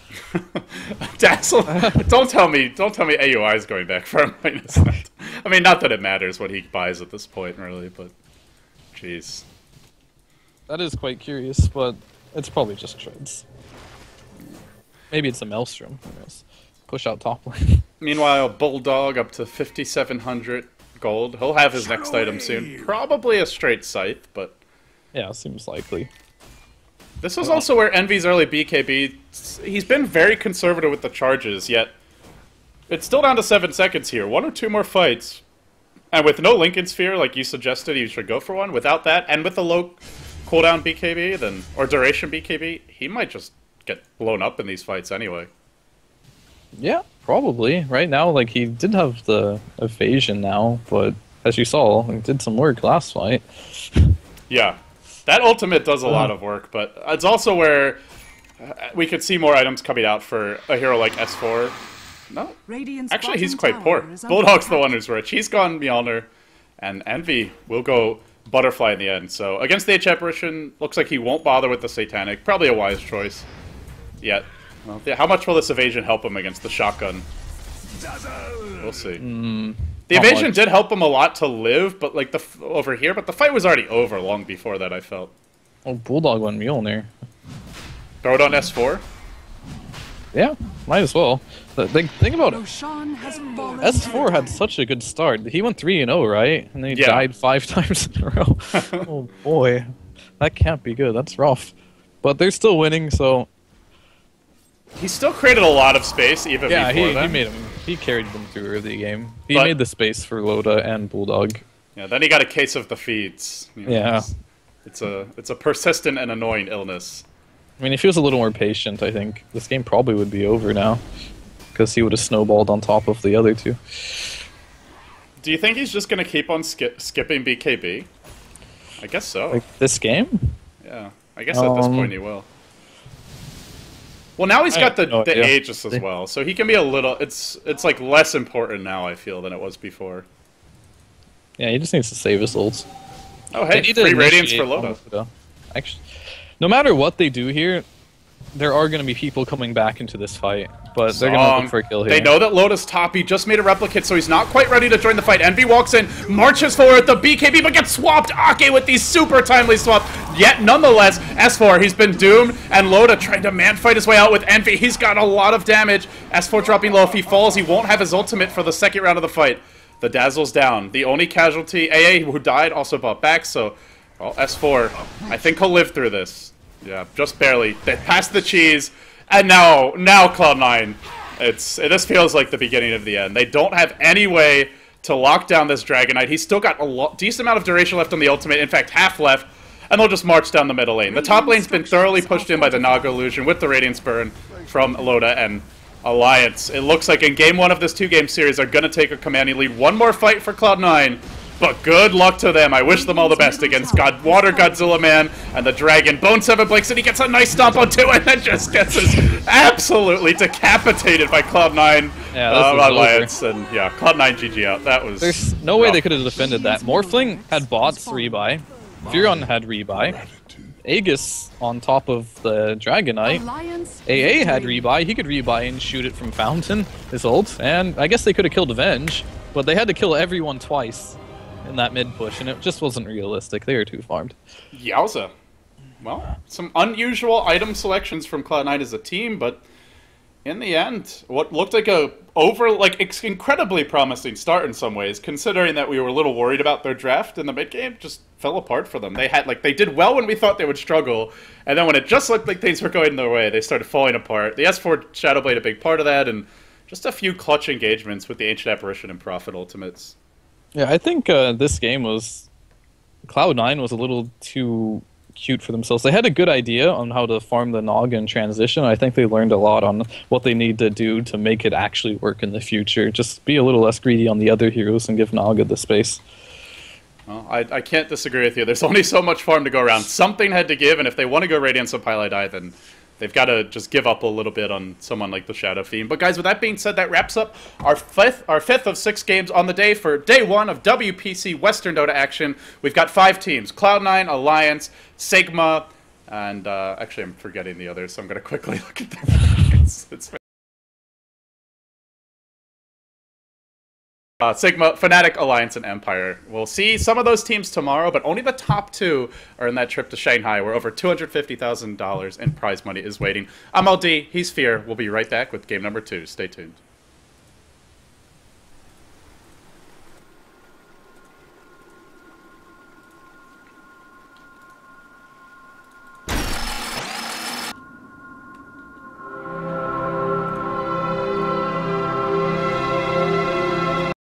Dazzle, don't tell me AUI is going back for a minus. I mean, not that it matters what he buys at this point, really, but jeez. That is quite curious, but it's probably just trades. Maybe it's a Maelstrom. Who knows? Push out top lane. Meanwhile, Bulldog up to 5,700 gold. He'll have his next item soon. Probably a straight scythe, but Yeah, seems likely. this was also where Envy's early BKB. He's been very conservative with the charges, yet it's still down to 7 seconds here. 1 or 2 more fights. And with no Lincoln Sphere, like you suggested, you should go for one. Without that, and with the low cooldown BKB, then or duration BKB, he might just get blown up in these fights anyway. Yeah, probably. Right now, like, he did have the evasion now, but as you saw, he did some work last fight. Yeah, that ultimate does a lot of work, but it's also where we could see more items coming out for a hero like S4. No, Radiant's actually, he's bottom quite poor. tower is under Bulldog's the attack. one who's rich. He's gone Mjolnir, and Envy will go Butterfly in the end. So against the H Apparition, looks like he won't bother with the Satanic. Probably a wise choice. Yet, well, yeah, how much will this evasion help him against the shotgun? We'll see. The not evasion much. did help him a lot to live, but like over here, but the fight was already over long before that. I felt. Oh, Bulldog went Mjolnir. Throw it on S4. Yeah, might as well. But think about it. Roshan has fallen. S4 had such a good start. He went 3-0, right? And then he Yeah. died 5 times in a row. Oh boy, that can't be good. That's rough. But they're still winning, so He still created a lot of space even yeah, before he that. made him. He carried them through the game. He But- made the space for Loda and Bulldog. Yeah, then he got a case of the feeds. You know, Yeah. it's a persistent and annoying illness. I mean, if he was a little more patient, I think this game probably would be over now, because he would have snowballed on top of the other two. Do you think he's just gonna keep on skipping BKB? I guess so. Like this game? Yeah, I guess at this point he will. Well, now he's I got have no the idea. Aegis as well, so he can be a little. It's like less important now. I feel than it was before. Yeah, he just needs to save his ults. Oh They hey, need to free radiance initiate for Loda. on Loda. Actually, no matter what they do here, there are going to be people coming back into this fight, but they're going to look for a kill here. They know that Loda's top. He just made a replicate, so he's not quite ready to join the fight. Envy walks in, marches forward, the BKB, but gets swapped. Ake with these super timely swaps. Yet, nonetheless, S4, he's been doomed, and Loda trying to man-fight his way out with Envy. He's got a lot of damage. S4 dropping low. If he falls, he won't have his ultimate for the second round of the fight. The Dazzle's down. The only casualty, AA, who died, also bought back, so... Well, S4, I think he'll live through this. Yeah, just barely. They passed the cheese, and now Cloud9. This feels like the beginning of the end. They don't have any way to lock down this Dragon Knight. He's still got a decent amount of duration left on the ultimate. In fact, half left, and they'll just march down the middle lane. The top lane's been thoroughly pushed in by the Naga illusion with the Radiance Burn from Loda and Alliance. It looks like in game 1 of this 2-game series, they're going to take a commanding lead. One more fight for Cloud9. But good luck to them. I wish them all the best against Water Godzilla Man and the Dragon. Bone 7 blinks and he gets a nice stomp on 2 and then just gets us absolutely decapitated by Cloud9 Yeah, this is Alliance. And yeah, Cloud9 GG out. That was There's no way rough. they could have defended that. Morphling had bots rebuy. Furion had rebuy. Aegis on top of the Dragon Knight. Alliance AA had victory. rebuy. He could rebuy and shoot it from Fountain, his ult. And I guess they could have killed Avenge, but they had to kill everyone twice in that mid push, and it just wasn't realistic. They were too farmed. Yowza. Well, some unusual item selections from Cloud9 as a team, but in the end, what looked like incredibly promising start in some ways, considering that we were a little worried about their draft in the mid game, just fell apart for them. They did well when we thought they would struggle, and then when it just looked like things were going their way, they started falling apart. The S4 Shadowblade a big part of that, and just a few clutch engagements with the Ancient Apparition and Prophet Ultimates. Yeah, I think this game was... Cloud9 was a little too cute for themselves. They had a good idea on how to farm the Nog in transition. I think they learned a lot on what they need to do to make it actually work in the future. Just be a little less greedy on the other heroes and give Naga the space. Well, I can't disagree with you. There's only so much farm to go around. Something had to give, and if they want to go Radiance of Pylai, then they've got to just give up a little bit on someone like the Shadow Fiend. But guys, with that being said, that wraps up our fifth of 6 games on the day for day 1 of WPC Western Dota action. We've got 5 teams: Cloud9, Alliance, Sigma, and actually I'm forgetting the others, so I'm going to quickly look at them. Sigma, Fnatic, Alliance, and Empire. We'll see some of those teams tomorrow, but only the top 2 are in that trip to Shanghai, where over $250,000 in prize money is waiting. I'm LD, he's Fear. We'll be right back with game number 2. Stay tuned.